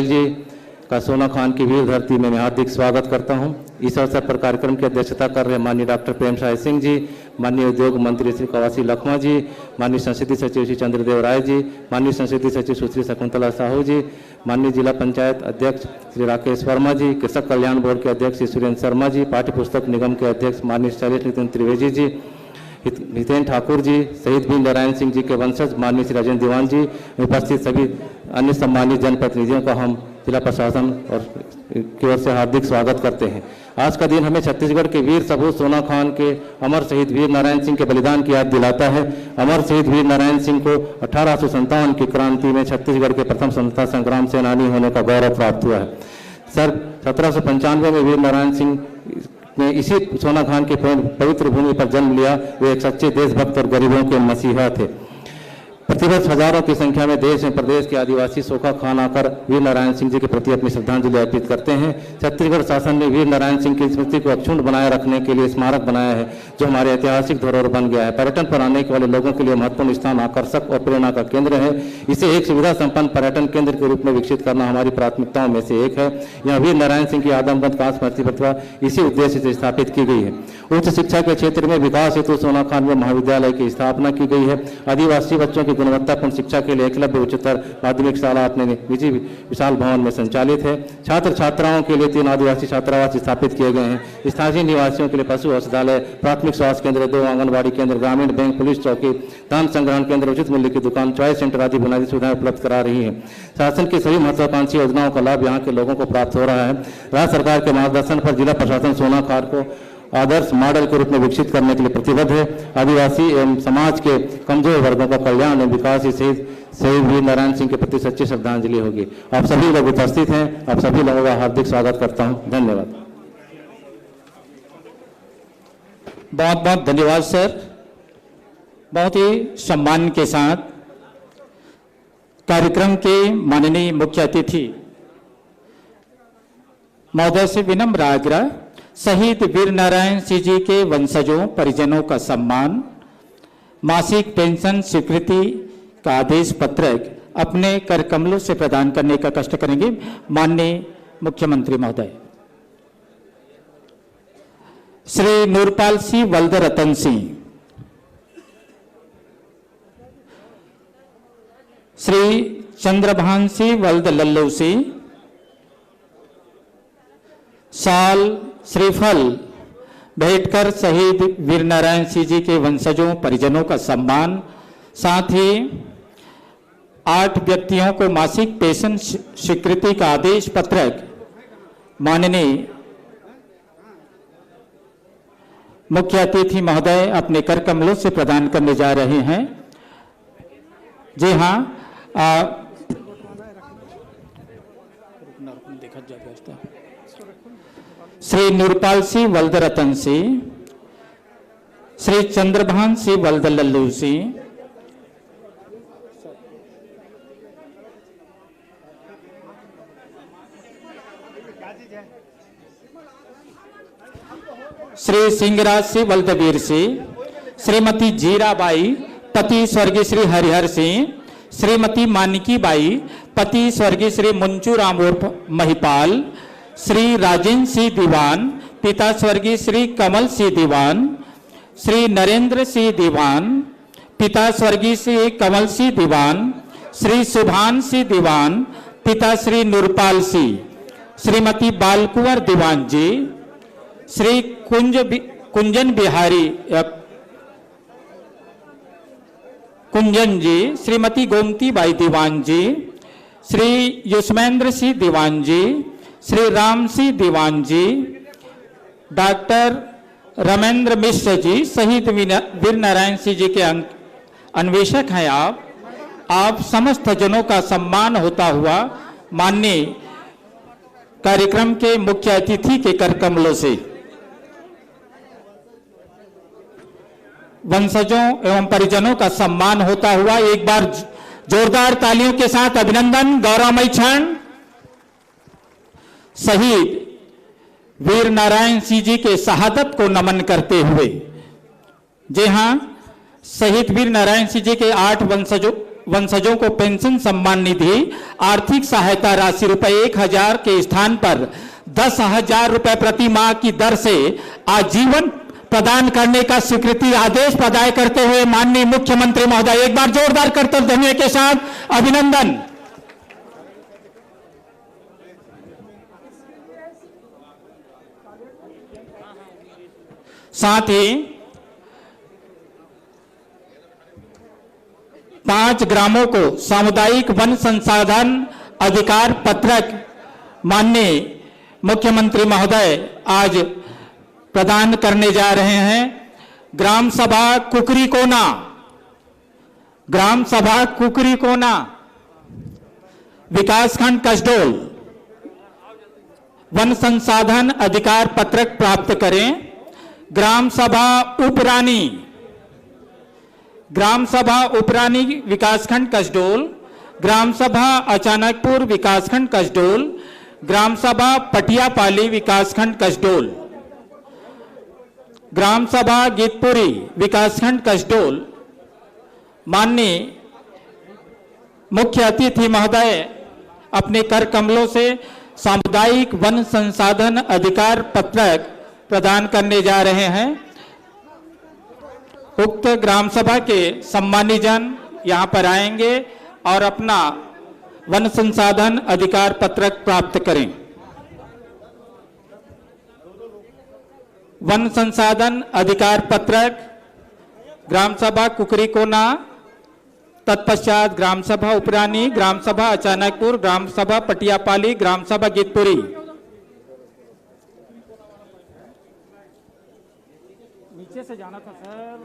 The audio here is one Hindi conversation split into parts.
जी का सोना खान की वीर धरती में मैं हार्दिक स्वागत करता हूं। इस अवसर पर कार्यक्रम की अध्यक्षता कर रहे माननीय डॉक्टर प्रेम साय सिंह जी, माननीय उद्योग मंत्री श्री कवासी लखमा जी, माननीय संसदीय सचिव श्री चंद्रदेव राय जी, माननीय संसदीय सचिव सुश्री शकुंतला साहू जी, माननीय जिला पंचायत अध्यक्ष श्री राकेश वर्मा जी, कृषक कल्याण बोर्ड के अध्यक्ष श्री सुरेंद्र शर्मा जी, पाठ्य पुस्तक निगम के अध्यक्ष माननीय शैलेश नितिन त्रिवेदी जी, हितेन ठाकुर जी, शहीद वीर नारायण सिंह जी के वंशज माननीय श्री राजेंद्र दीवान जी, उपस्थित सभी अन्य सम्मानित जनप्रतिनिधियों का हम जिला प्रशासन और की ओर से हार्दिक स्वागत करते हैं। आज का दिन हमें छत्तीसगढ़ के वीर सपूत सोना खान के अमर शहीद वीर नारायण सिंह के बलिदान की याद दिलाता है। अमर शहीद वीर नारायण सिंह को 1857 की क्रांति में छत्तीसगढ़ के प्रथम स्वतंत्रता संग्राम सेनानी होने का गौरव प्राप्त हुआ है। सर 1795 में वीर नारायण सिंह ने इसी सोना खान की पवित्र भूमि पर जन्म लिया। वे एक सच्चे देशभक्त और गरीबों के मसीहा थे। प्रतिवर्ष हजारों की संख्या में देश एवं प्रदेश के आदिवासी सोखा खान आकर वीर नारायण सिंह जी के प्रति अपनी श्रद्धांजलि अर्पित करते हैं। छत्तीसगढ़ शासन ने वीर नारायण सिंह की स्मृति को अक्षुण्ण बनाए रखने के लिए स्मारक बनाया है, जो हमारे ऐतिहासिक धरोहर बन गया है। पर्यटन पर आने वाले लोगों के लिए महत्वपूर्ण स्थान, आकर्षक और प्रेरणा का केंद्र है। इसे एक सुविधा संपन्न पर्यटन केंद्र के रूप में विकसित करना हमारी प्राथमिकताओं में से एक है। यहाँ वीर नारायण सिंह की आदमकद कांस्य स्मृति प्रतिभा इसी उद्देश्य से स्थापित की गई है। उच्च शिक्षा के क्षेत्र में विकास हेतु सोना खान में महाविद्यालय की स्थापना की गई है। आदिवासी बच्चों की गुणवत्तापूर्ण शिक्षा के लिए एकलव्य उच्चतर माध्यमिक शाला अपने निजी विशाल भवन में संचालित है। छात्र छात्राओं के लिए 3 आदिवासी छात्रावास स्थापित किए गए हैं। स्थानीय निवासियों के लिए पशु औषधालय, प्राथमिक स्वास्थ्य केंद्र, 2 आंगनबाड़ी केंद्र, ग्रामीण बैंक, पुलिस चौकी, धान संग्रहण केंद्र, उचित मूल्य की दुकान, चॉइस सेंटर आदि बुनियादी सुविधाएं उपलब्ध करा रही है। शासन की सभी महत्वाकांक्षी योजनाओं का लाभ यहाँ के लोगों को प्राप्त हो रहा है। राज्य सरकार के मार्गदर्शन पर जिला प्रशासन सोना खान को आदर्श मॉडल के रूप में विकसित करने के लिए प्रतिबद्ध है। आदिवासी एवं समाज के कमजोर वर्गों का कल्याण एवं विकास ही शहीद वीर नारायण सिंह के प्रति सच्ची श्रद्धांजलि होगी। आप सभी लोग उपस्थित हैं, आप सभी लोगों का हार्दिक स्वागत करता हूं। धन्यवाद। बहुत बहुत धन्यवाद सर। बहुत ही सम्मान के साथ कार्यक्रम के माननीय मुख्य अतिथि महोदय से विनम्र आग्रह, शहीद वीर नारायण सिंह जी के वंशजों परिजनों का सम्मान, मासिक पेंशन स्वीकृति का आदेश पत्रक अपने कर कमलों से प्रदान करने का कष्ट करेंगे माननीय मुख्यमंत्री महोदय। श्री नूरपाल सिंह वल्द रतन सिंह, श्री चंद्रभान सिंह वल्द लल्लू सिंह, साल श्रीफल भेंटकर शहीद वीर नारायण सिंह जी के वंशजों परिजनों का सम्मान, साथ ही 8 व्यक्तियों को मासिक पेंशन स्वीकृति का आदेश पत्रक माननीय मुख्य अतिथि महोदय अपने कर कमलों से प्रदान करने जा रहे हैं। जी हाँ, श्री नूरपाल सिंह वल्द रतन सिंह, श्री चंद्रभान सिंह वल्द लल्लू सिंह, श्री सिंगराज सिंह वल्दवीर सिंह, श्रीमती जीराबाई पति स्वर्गीय श्री हरिहर सिंह, श्रीमती मानिकी बाई पति स्वर्गीय श्री मुंचू राम उर्फ महिपाल, श्री राजेंद्र सिंह दीवान पिता स्वर्गीय श्री कमल सिंह दीवान, श्री नरेंद्र सिंह दीवान पिता स्वर्गीय श्री कमल सिंह दीवान, श्री सुभान सिंह दीवान पिता श्री नूरपाल सिंह, श्रीमती बालकुंवर दीवान जी, श्री कुंजन बिहारी कुंजन जी, श्रीमती गोमती बाई दीवान जी, श्री युष्मेंद्र सिंह दीवान जी, श्री राम सिंह दीवान जी, डॉक्टर रमेंद्र मिश्र जी, शहीद वीर नारायण सिंह जी के अन्वेषक हैं आप समस्त जनों का सम्मान होता हुआ माननीय कार्यक्रम के मुख्य अतिथि के कर कमलों से वंशजों एवं परिजनों का सम्मान होता हुआ एक बार जोरदार तालियों के साथ अभिनंदन, गौरवमय क्षण। शहीद वीर नारायण सिंह जी के शहादत को नमन करते हुए, जी हां, शहीद वीर नारायण सिंह जी के 8 वंशजों को पेंशन सम्मान निधि आर्थिक सहायता राशि ₹1,000 के स्थान पर 10,000 रुपए प्रति माह की दर से आजीवन प्रदान करने का स्वीकृति आदेश प्रदान करते हुए माननीय मुख्यमंत्री महोदय, एक बार जोरदार करतल ध्वनियों के साथ अभिनंदन। साथ ही 5 ग्रामों को सामुदायिक वन संसाधन अधिकार पत्रक माननीय मुख्यमंत्री महोदय आज प्रदान करने जा रहे हैं। ग्राम सभा कुकरीकोना, ग्राम सभा कुकरीकोना, विकासखंड कसडोल वन संसाधन अधिकार पत्रक प्राप्त करें। ग्राम सभा उपरानी, ग्राम सभा उपरानी विकासखंड कसडोल, ग्राम सभा अचानकपुर विकासखंड कसडोल, ग्राम सभा पटियापाली विकासखंड कसडोल, ग्राम सभा गीतपुरी विकासखंड कसडोल। माननीय मुख्य अतिथि महोदय अपने कर कमलों से सामुदायिक वन संसाधन अधिकार पत्रक प्रदान करने जा रहे हैं। उक्त ग्राम सभा के सम्मानी जन यहाँ पर आएंगे और अपना वन संसाधन अधिकार पत्रक प्राप्त करें। वन संसाधन अधिकार पत्रक ग्राम सभा कुकरीकोना, तत्पश्चात ग्राम सभा उपरानी, ग्राम सभा अचानकपुर, ग्राम सभा पटियापाली, ग्राम सभा गीतपुरी। नीचे से जाना था सर।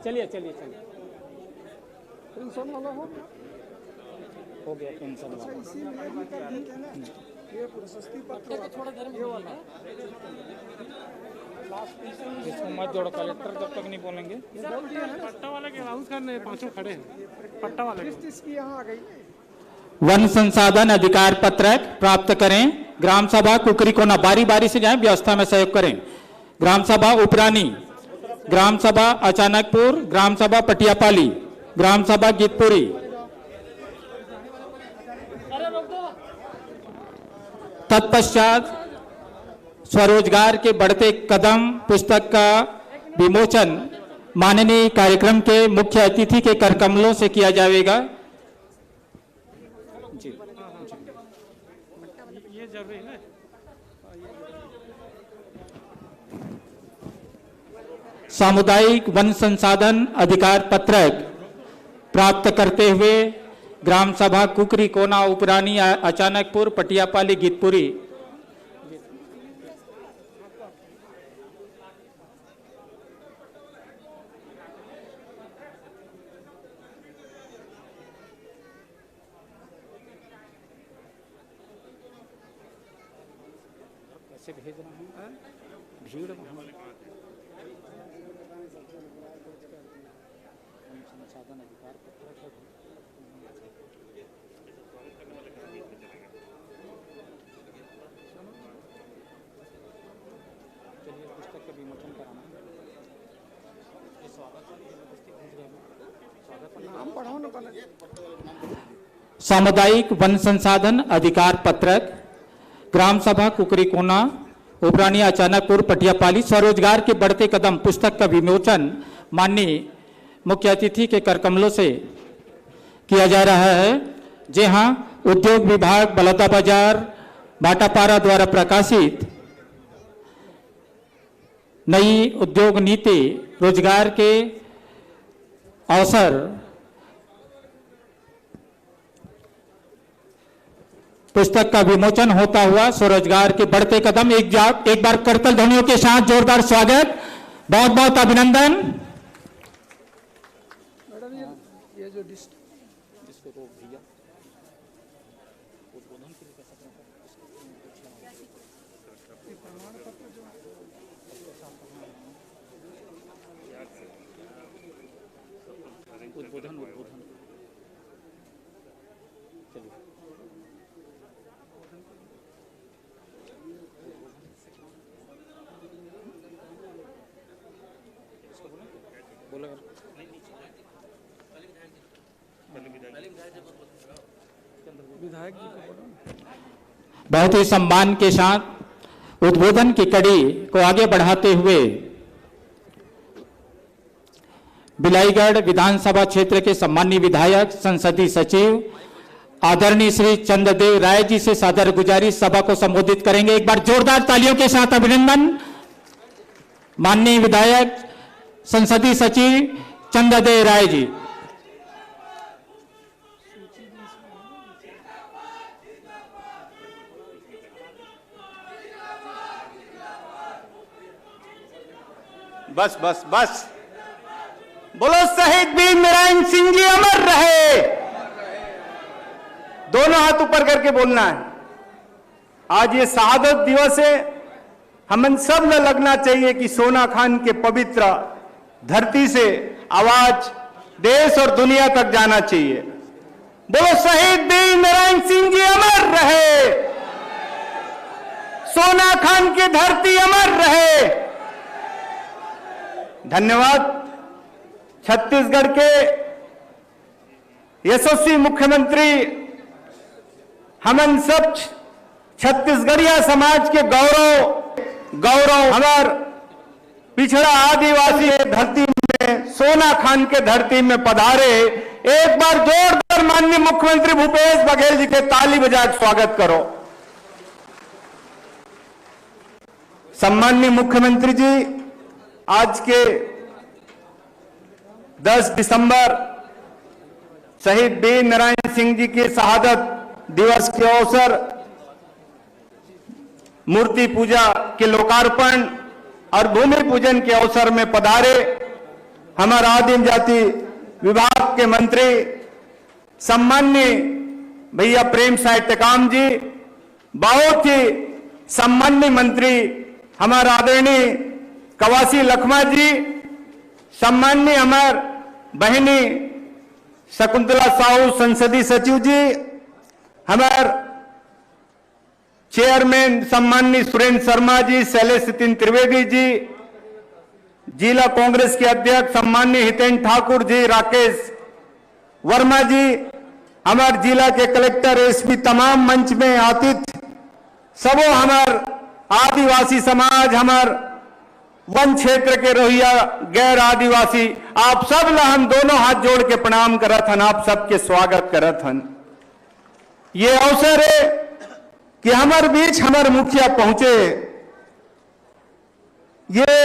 चलिए चलिए चलिए, पेंशन वाला हो गया पेंशन वाला। ये प्रशस्ति पत्र थोड़ा देर में वाला इसको मत जोड़ो, कलेक्टर जब तक नहीं बोलेंगे। बोल दिया है। पट्टा वाले के राउस करने पांचों खड़े हैं, पट्टा वाले के। इसकी यहाँ आ गई। वन संसाधन अधिकार पत्रक प्राप्त करें। ग्राम सभा कुकरीकोना, बारी बारी से जाएं, व्यवस्था में सहयोग करें। ग्राम सभा उपरानी, ग्राम सभा अचानकपुर, ग्राम सभा पटियापाली, ग्राम सभा गीतपुरी। तत्पश्चात स्वरोजगार के बढ़ते कदम पुस्तक का विमोचन माननीय कार्यक्रम के मुख्य अतिथि के कर कमलों से किया जाएगा। ये जरूरी है। सामुदायिक वन संसाधन अधिकार पत्रक प्राप्त करते हुए ग्राम सभा कुकरीकोना, उपरानी, अचानकपुर, पटियापाली, गीतपुरी। कैसे भेज रहा हूँ, भीड़ संसाधन अधिकार पत्रक है। चलिए पुस्तक का विमोचन कराना। ये स्वागत नाम पढ़ाओ ना पहले। सामुदायिक वन संसाधन अधिकार पत्रक ग्राम सभा कुकरीकोना, उपरानी, अचानकपुर, पटियापाली, स्वरोजगार के बढ़ते कदम पुस्तक का विमोचन माननीय मुख्य अतिथि के कर कमलों से किया जा रहा है। जी हाँ, उद्योग विभाग बलौदा बाजार भाटापारा द्वारा प्रकाशित नई उद्योग नीति रोजगार के अवसर पुस्तक का विमोचन होता हुआ स्वरोजगार के बढ़ते कदम। एक बार करतल ध्वनियों के साथ जोरदार स्वागत, बहुत बहुत अभिनंदन। मैडम ये जो इसको रोक दिया। उद्बोधन के लिए कैसा प्रमाण पत्र जो उद्बोधन चलिए। विधायक जी को बोलो। बहुत ही सम्मान के साथ उद्बोधन की कड़ी को आगे बढ़ाते हुए बिलाईगढ़ विधानसभा क्षेत्र के सम्मानीय विधायक संसदीय सचिव आदरणीय श्री चंद्रदेव राय जी से सादर गुजारिश सभा को संबोधित करेंगे। एक बार जोरदार तालियों के साथ अभिनंदन। माननीय विधायक संसदीय सचिव चंद्रदेव राय जी। बस बस बस बोलो शहीद वीर नारायण सिंह जी अमर रहे। दोनों हाथ ऊपर करके बोलना है। आज ये शहादत दिवस है। हम सब में लगना चाहिए कि सोना खान के पवित्र धरती से आवाज देश और दुनिया तक जाना चाहिए। बोलो शहीद वीर नारायण सिंह जी अमर रहे। सोना खान की धरती अमर रहे। धन्यवाद। छत्तीसगढ़ के यशस्वी मुख्यमंत्री हमन सब छत्तीसगढ़िया समाज के गौरव हमार पिछड़ा आदिवासी धरती में सोना खान के धरती में पधारे। एक बार जोरदार माननीय मुख्यमंत्री भूपेश बघेल जी के ताली बजा के स्वागत करो। सम्माननीय मुख्यमंत्री जी, आज के 10 दिसंबर शहीद वीर नारायण सिंह जी की शहादत दिवस के अवसर मूर्ति पूजा के लोकार्पण और भूमि पूजन के अवसर में पधारे हमारे आदिम जाति विभाग के मंत्री सम्माननीय भैया प्रेम साय टेकाम जी, बहुत ही सम्माननीय मंत्री हमारे आदरणीय कवासी लखमा जी, सम्माननीय हमार बहनी शकुंतला साहू संसदीय सचिव जी, हमार चेयरमैन सम्माननीय सुरेंद्र शर्मा जी, शैलेश नितिन त्रिवेदी जी, जिला कांग्रेस के अध्यक्ष सम्माननीय हितेंद्र ठाकुर जी, राकेश वर्मा जी, हमार जिला के कलेक्टर एसपी, तमाम मंच में आतिथ्य सबो हमार आदिवासी समाज, हमार वन क्षेत्र के रोहिया गैर आदिवासी, आप सब ला हम दोनों हाथ जोड़ के प्रणाम करत हन, आप सबके स्वागत करत हन। ये अवसर है कि हमारे बीच हमारे मुखिया पहुंचे। ये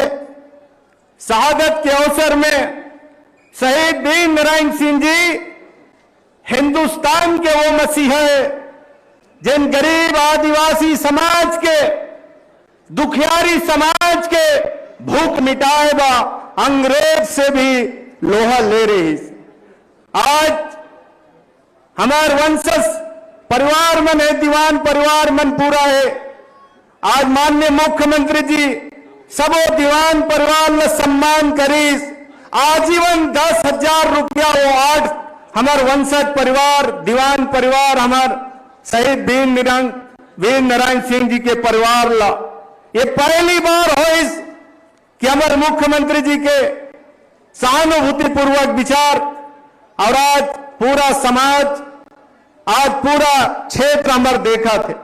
शहादत के अवसर में शहीद वीर नारायण सिंह जी हिंदुस्तान के वो मसीहा है जिन गरीब आदिवासी समाज के, दुखियारी समाज के भूख मिटाए बा अंग्रेज से भी लोहा ले रही। आज हमार वंशज परिवार मन है, दीवान परिवार मन पूरा है। आज माननीय मुख्यमंत्री जी सबो दीवान परिवार में सम्मान करीस। आजीवन 10,000 रुपया वो आज हमार वंशज परिवार, दीवान परिवार, हमार शहीद वीर नारायण सिंह जी के परिवार ला ये पहली बार हो इस कि हमारे मुख्यमंत्री जी के सहानुभूति पूर्वक विचार और आज पूरा समाज, आज पूरा क्षेत्र हमारे देखा थे।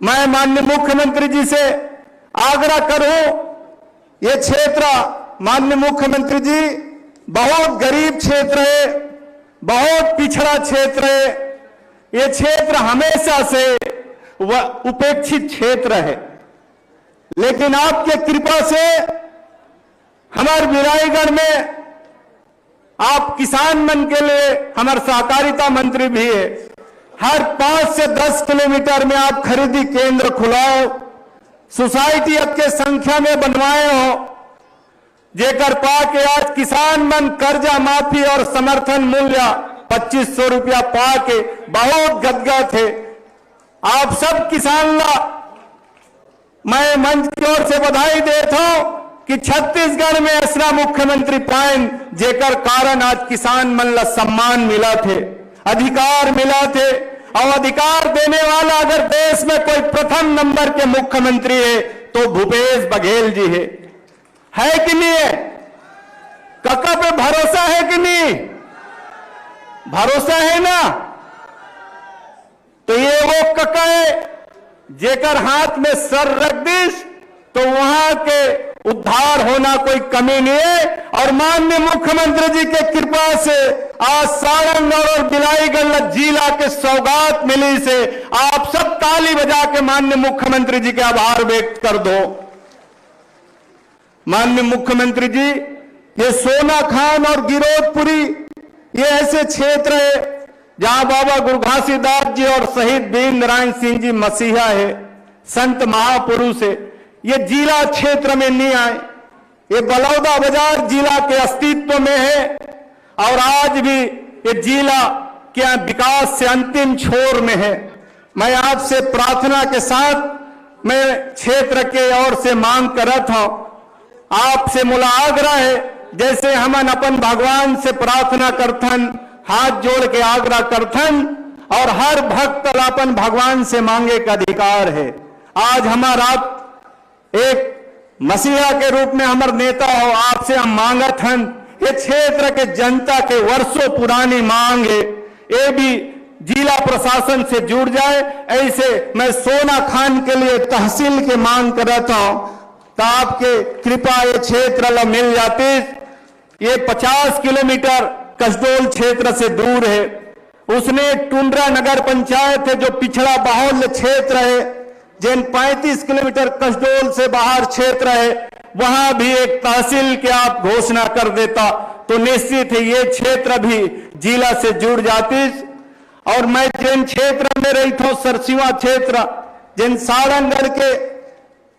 मैं माननीय मुख्यमंत्री जी से आग्रह करूं, ये क्षेत्र माननीय मुख्यमंत्री जी बहुत गरीब क्षेत्र है, बहुत पिछड़ा क्षेत्र है। ये क्षेत्र हमेशा से उपेक्षित क्षेत्र है, लेकिन आपके कृपा से हमारे बिलाईगढ़ में आप किसान मन के लिए हमारे सहकारिता मंत्री भी है। हर 5 से 10 किलोमीटर में आप खरीदी केंद्र खुलाओ, सोसाइटी के संख्या में बनवाए हो, जेकर पाके आज किसान मन कर्जा माफी और समर्थन मूल्य 2500 रुपया पाके बहुत गदगद थे। आप सब किसान ला मैं मंच की ओर से बधाई देता हूं कि छत्तीसगढ़ में ऐसा मुख्यमंत्री पाएं जेकर कारण आज किसान मन ला सम्मान मिला थे, अधिकार मिला थे। और अधिकार देने वाला अगर देश में कोई प्रथम नंबर के मुख्यमंत्री है तो भूपेश बघेल जी है कि नहीं है? कका पे भरोसा है कि नहीं? भरोसा है ना? तो ये वो कका है जेकर हाथ में सर रख दिस तो वहां के उद्धार होना कोई कमी नहीं है। और माननीय मुख्यमंत्री जी के कृपा से आज सारण और बिलाईगढ़ जिला के सौगात मिली से आप सब ताली बजा के माननीय मुख्यमंत्री जी के आभार व्यक्त कर दो। माननीय मुख्यमंत्री जी, ये सोना खान और गिरोधपुरी ये ऐसे क्षेत्र है जहां बाबा गुरु घासीदास जी और शहीद वीर नारायण सिंह जी मसीहा है, संत महापुरुष है। ये जिला क्षेत्र में नहीं आए, ये बलौदा बाजार जिला के अस्तित्व में है और आज भी ये जिला क्या विकास से अंतिम छोर में है। मैं आपसे प्रार्थना के साथ मैं क्षेत्र के ओर से मांग कर रहा था, आपसे मुला आग्रह है, जैसे हमन अपन भगवान से प्रार्थना करथन, हाथ जोड़ के आग्रह करथन और हर भक्त अपन भगवान से मांगे का अधिकार है। आज हमारा एक मसीहा के रूप में हमारे नेता हो, आपसे हम मांगत हन, ये क्षेत्र के जनता के वर्षों पुरानी मांग है, ये भी जिला प्रशासन से जुड़ जाए। ऐसे मैं सोना खान के लिए तहसील की मांग कर रहा था, तो आपके कृपा ये क्षेत्र ला मिल जाती। ये 50 किलोमीटर कसडोल क्षेत्र से दूर है। उसने टुंड्रा नगर पंचायत है जो पिछड़ा बाहुल्य क्षेत्र है, जिन 35 किलोमीटर कसडोल से बाहर क्षेत्र है, वहां भी एक तहसील की आप घोषणा कर देता तो निश्चित है ये क्षेत्र भी जिला से जुड़ जाती। और मैं जिन क्षेत्र में रही था सरसिवा क्षेत्र, जिन सारंगढ़ के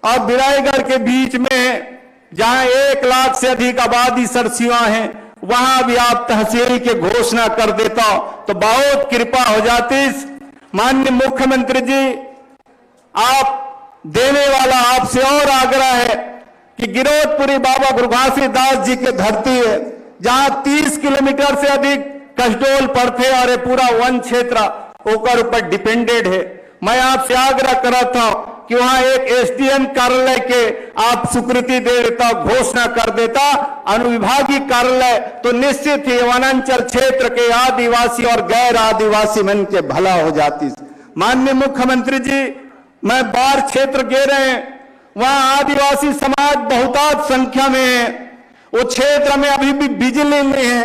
और बिलाईगढ़ के बीच में है, जहां 1 लाख से अधिक आबादी सरसिवा है, वहां भी आप तहसील की घोषणा कर देता तो बहुत कृपा हो जाती। माननीय मुख्यमंत्री जी, आप देने वाला आपसे और आग्रह है कि गिरोधपुरी बाबा गुरु घासीदास जी की धरती है, जहां 30 किलोमीटर से अधिक कसडोल पड़ते और ये पूरा वन क्षेत्र ओकर ऊपर डिपेंडेड है। मैं आपसे आग्रह कर रहा था कि वहां एक एसडीएम कार्यालय के आप स्वीकृति दे देता, घोषणा कर देता अनुविभागीय कार्यालय, तो निश्चित ही वनांचल क्षेत्र के आदिवासी और गैर आदिवासी मन के भला हो जाती। माननीय मुख्यमंत्री जी, मैं बाढ़ क्षेत्र गए रहे, वहां आदिवासी समाज बहुतायत संख्या में है, वो क्षेत्र में अभी भी बिजली नहीं है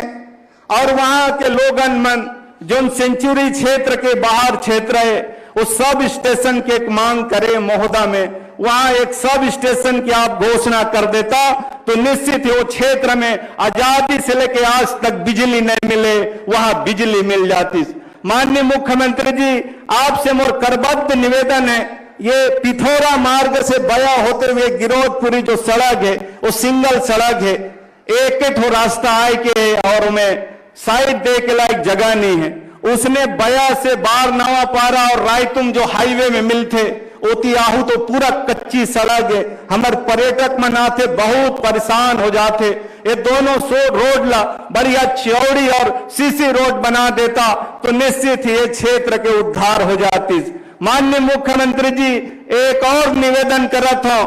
और वहां के लोगन मन जो सेंचुरी क्षेत्र के बाहर क्षेत्र है, वो सब स्टेशन की एक मांग करे महोदा में, वहां एक सब स्टेशन की आप घोषणा कर देता तो निश्चित ही वो क्षेत्र में आजादी से लेकर आज तक बिजली नहीं मिले, वहां बिजली मिल जाती। माननीय मुख्यमंत्री जी, आपसे मोर करबद्ध निवेदन है, ये पिथौरा मार्ग से बया होते हुए गिरोधपुरी जो सड़क है वो सिंगल सड़क है, एक ही रास्ता आए के और में साइड दे के लायक जगह नहीं है। उसने बया से बार नवा पारा और रायतुम जो हाईवे में मिलते ओतियाहू तो पूरा कच्ची सड़क है, हमारे पर्यटक मनाते बहुत परेशान हो जाते। ये दोनों रोड ला बढ़िया चौड़ी और सीसी रोड बना देता तो निश्चित ही ये क्षेत्र के उद्धार हो जाती। माननीय मुख्यमंत्री जी, एक और निवेदन कर रहा था,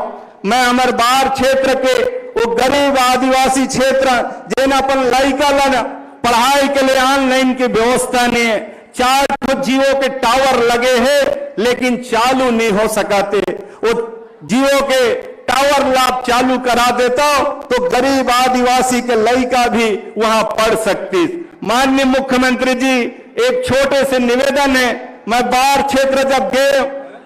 मैं हमारे बाहर क्षेत्र के वो गरीब आदिवासी क्षेत्र जिन अपन लड़का ला पढ़ाई के लिए ऑनलाइन की व्यवस्था नहीं है, 4 जियो के टावर लगे हैं लेकिन चालू नहीं हो सकाते, वो जियो के टावर लाभ चालू करा देता तो गरीब आदिवासी के लड़का भी वहां पढ़ सकती। माननीय मुख्यमंत्री जी, एक छोटे से निवेदन है, मैं बाढ़ क्षेत्र जब गए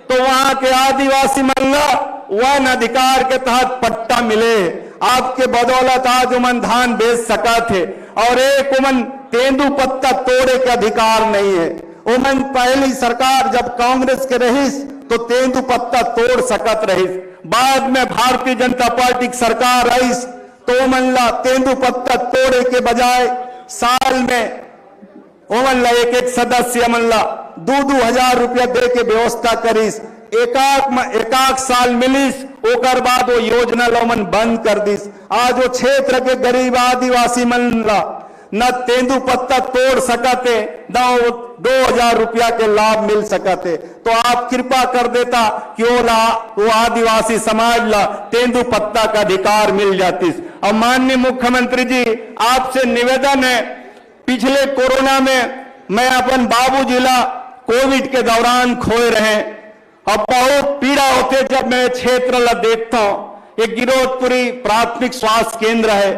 तो वहां के आदिवासी महिला वन अधिकार के तहत पट्टा मिले, आपके बदौलत आज उमन धान बेच सका थे और एक उमन तेंदु पत्ता तोड़े के अधिकार नहीं है। उमन पहली सरकार जब कांग्रेस के रही तो तेंदु पत्ता तोड़ सकत रही, बाद में भारतीय जनता पार्टी की सरकार आई तो उमन ला तेंदु पत्ता तोड़े के बजाय साल में उमन ला एक सदस्य मन ला 2-2 हजार रुपया दे के व्यवस्था करीस, एकाक साल मिलीस, ओकर बाद वो योजना लोमन बंद कर दीस। आज वो क्षेत्र के गरीब आदिवासी मन ला न तेंदुपत्ता तोड़ सकते, न 2000 रुपया के लाभ मिल सकते। तो आप कृपा कर देता कि वो आदिवासी समाज ला तेंदुपत्ता का अधिकार मिल जाती। और माननीय मुख्यमंत्री जी, आपसे निवेदन है, पिछले कोरोना में मैं अपन बाबूजी ला कोविड के दौरान खोए रहे और बहुत पीड़ा होते जब मैं क्षेत्र ला देखता हूं। ये गिरोधपुरी प्राथमिक स्वास्थ्य केंद्र है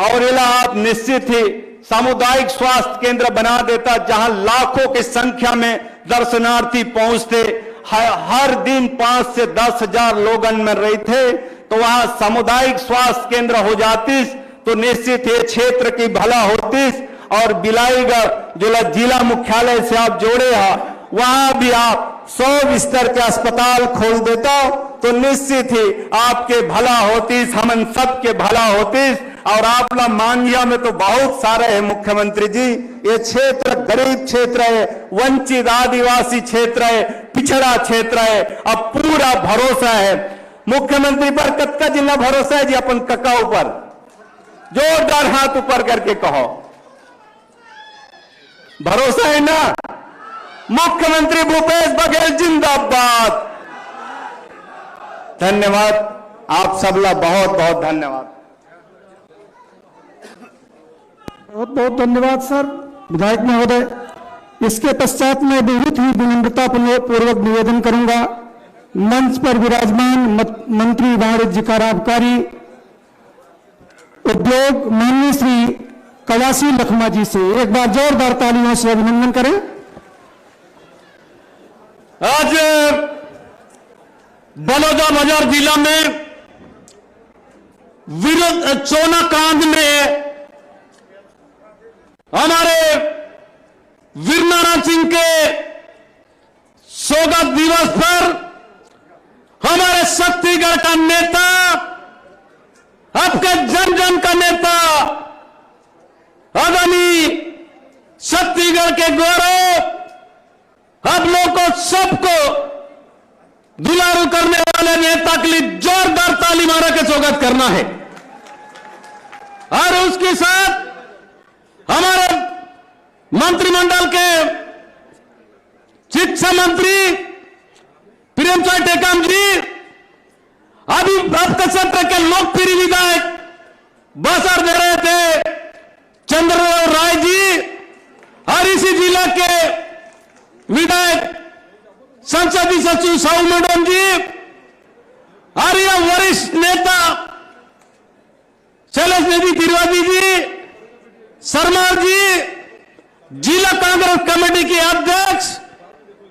और इला आप निश्चित ही सामुदायिक स्वास्थ्य केंद्र बना देता, जहां लाखों की संख्या में दर्शनार्थी पहुंचते, हर दिन 5 से 10 हजार लोगन में रहे थे। तो वहां सामुदायिक स्वास्थ्य केंद्र हो जाती तो निश्चित ये क्षेत्र की भला होती। और बिलाईगढ़ जो जिला मुख्यालय से आप जोड़े हैं, वहां भी आप 100 बिस्तर के अस्पताल खोल देता तो निश्चित ही आपके भला होती, हम सब के भला होती। और आप लोग मांझिया में तो बहुत सारे हैं मुख्यमंत्री जी, ये क्षेत्र गरीब क्षेत्र है, वंचित आदिवासी क्षेत्र है, पिछड़ा क्षेत्र है। अब पूरा भरोसा है मुख्यमंत्री पर। कत्का जिला भरोसा है जी अपन कका ऊपर? जोरदार हाथ ऊपर करके कहो, भरोसा है ना? मुख्यमंत्री भूपेश बघेल जिंदाबाद। धन्यवाद आप सबला, बहुत बहुत धन्यवाद। बहुत बहुत धन्यवाद सर विधायक महोदय। इसके पश्चात मैं बहुत ही विनम्रता पूर्वक निवेदन करूंगा मंच पर विराजमान मंत्री वाणिज्य कर आबकारी उद्योग माननीय श्री कवासी लखमा जी से एक बार जोरदार तालियों से अभिनंदन करें। आज बलौदाबाजार जिला में चोनाकांड में हमारे वीरनारायण सिंह के स्वागत दिवस पर हमारे छत्तीसगढ़ का नेता, आपके जन जन का नेता, आदरणीय छत्तीसगढ़ के गौरव, आप लोगों को सबको दुलारू करने वाले नेता के लिए जोरदार ताली मारा के स्वागत करना है। और उसके साथ हमारे मंत्रिमंडल के शिक्षा मंत्री प्रेमचंद टेकाम जी, अभी आपका क्षेत्र के लोकप्रिय विधायक बसर दे रहे थे चंद्रराव राय जी, और इसी जिला के विधायक संसदीय सचिव साहू मैडम जी, और यह वरिष्ठ नेता शैलेश निधि त्रिवेदी जी, शर्मा जी, जिला कांग्रेस कमेटी के अध्यक्ष,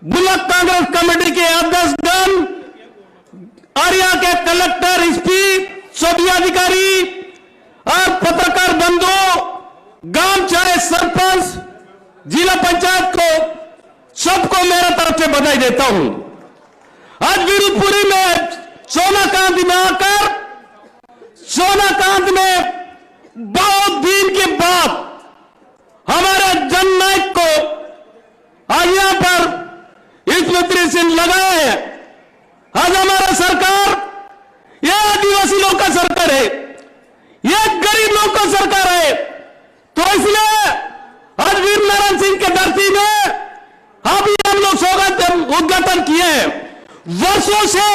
ब्लॉक कांग्रेस कमेटी के अध्यक्ष गण, और यहाँ के कलेक्टर, एसपी, सभी अधिकारी और पत्रकार बंधु, गांव चाहे सरपंच, जिला पंचायत को सबको मेरे तरफ से बधाई देता हूं। आज विरुद्धपुरी में सोनाकांत में आकर, सोनाकांत में बहुत दिन के बाद हमारे जननायक को आज यहां पर स्मृति चिन्ह लगाए हैं। आज हमारा सरकार यह आदिवासी लोग का सरकार है, यह गरीब लोग का सरकार है। तो इसलिए आज वीरनारायण सिंह के धरती में अभी हम लोग स्वागत उद्घाटन किए हैं। वर्षों से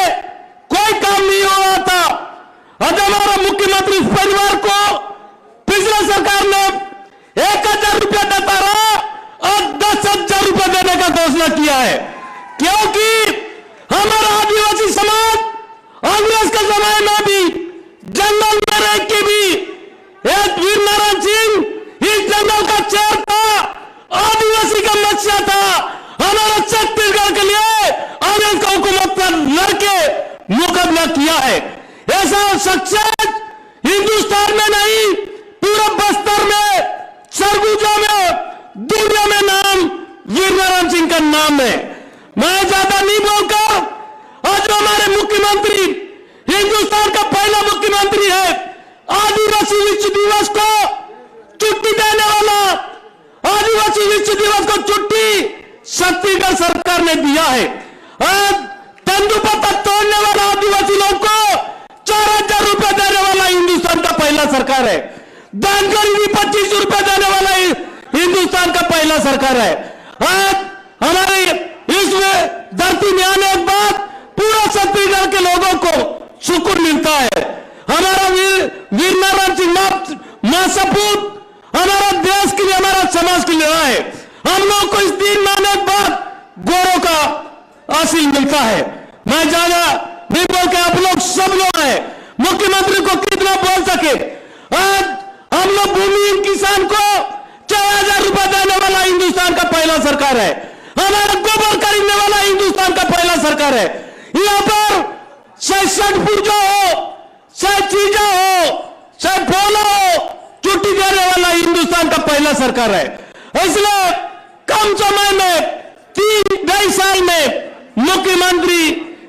कोई काम नहीं हो रहा था। आज हमारा मुख्यमंत्री परिवार को पिछले सरकार ने 1000 रुपया देता रहा और 10,000 रुपया देने का घोषणा किया है, क्योंकि हमारा आदिवासी समाज अंग्रेज के जमाने में भी जंगल में रह के भी एक वीरनारायण सिंह इस जंगल का चेयर था, आदिवासी का मत्स्य था। हमारा छत्तीसगढ़ के लिए अंग्रेज का हुकूमत पर लड़के मुकाबला किया है। ऐसा सक्सेस हिंदुस्तान में नहीं, पूरा बस्तर में, सरगुजा में, दुनिया में नाम वीरनारायण सिंह का नाम है। मैं ज्यादा नहीं बोलकर, आज हमारे मुख्यमंत्री, हिंदुस्तान का पहला मुख्यमंत्री है, आदिवासी विश्व दिवस को छुट्टी देने वाला, आदिवासी विश्व दिवस को छुट्टी छत्तीसगढ़ सरकार ने दिया है। आज तेंदुपत्ता तोड़ने वाला आदिवासी लोग को 4000 रुपए देने वाला हिंदुस्तान का पहला सरकार है। दान गरीबी 25 रुपए देने वाला पहला सरकार है। आज हमारे इस धरती में आने के बाद पूरा छत्तीसगढ़ के लोगों को सुकून मिलता है। हमारा वीर नारायण सिंह मां सपूत हमारा देश के लिए, हमारा समाज के लिए है। हम लोग को इस दिन में आने के बाद गौरव का हासिल मिलता है। मैं ज्यादा नहीं बोल के, आप लोग सब लोग हैं, मुख्यमंत्री को कितना बोल सके। आज हम लोग भूमिहीन किसान को 4000 रुपए देने वाला हिंदुस्तान का पहला सरकार है। हमारा गोबर खरीदने वाला हिंदुस्तान का पहला सरकार है। यहाँ पर चाहे सटपुर जो हो, चाहे चीजा हो, चाहे बोलो हो, छुट्टी देने वाला हिंदुस्तान का पहला सरकार है। इसलिए कम समय में 3-2.5 साल में मुख्यमंत्री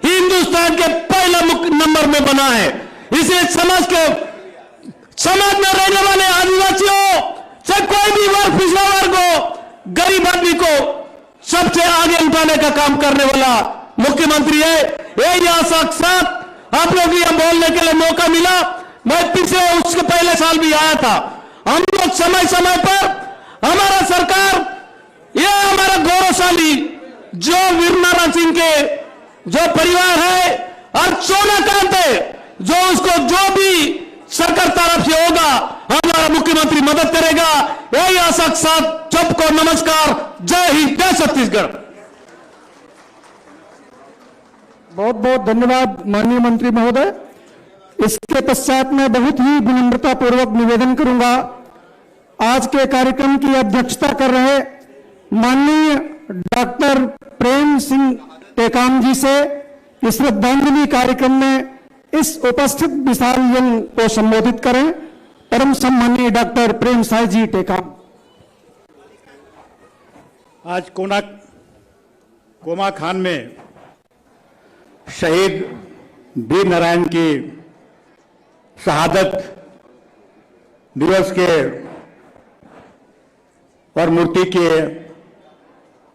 हिंदुस्तान के पहला नंबर में बना है। इसलिए समाज में रहने वाले आदिवासियों, चाहे कोई भी वर्ग, पिछड़ा वर्ग हो, गरीब आदमी को सबसे आगे उठाने का काम करने वाला मुख्यमंत्री है। यही आशा के साथ आप लोग यहाँ बोलने के लिए मौका मिला। मैं पिछले उसके पहले साल भी आया था। हम लोग समय समय पर हमारा सरकार, यह हमारा गौरवशाली जो वीर नारायण सिंह के जो परिवार है और सोनाकांत है, जो उसको जो भी सरकार तरफ से होगा हमारा मुख्यमंत्री मदद करेगा। यही आशा के साथ सबको नमस्कार। जय हिंद, जय छत्तीसगढ़। बहुत बहुत धन्यवाद माननीय मंत्री महोदय। इसके पश्चात मैं बहुत ही विनम्रता पूर्वक निवेदन करूंगा, आज के कार्यक्रम की अध्यक्षता कर रहे माननीय डॉक्टर प्रेम सिंह टेकाम जी से इस श्रद्धांजलि कार्यक्रम में इस उपस्थित विशाल जन को संबोधित करें। परम सम्मानीय डॉक्टर प्रेम साय जी टेकाम। आज कोमा खान में शहीद वीर नारायण की शहादत दिवस के और मूर्ति के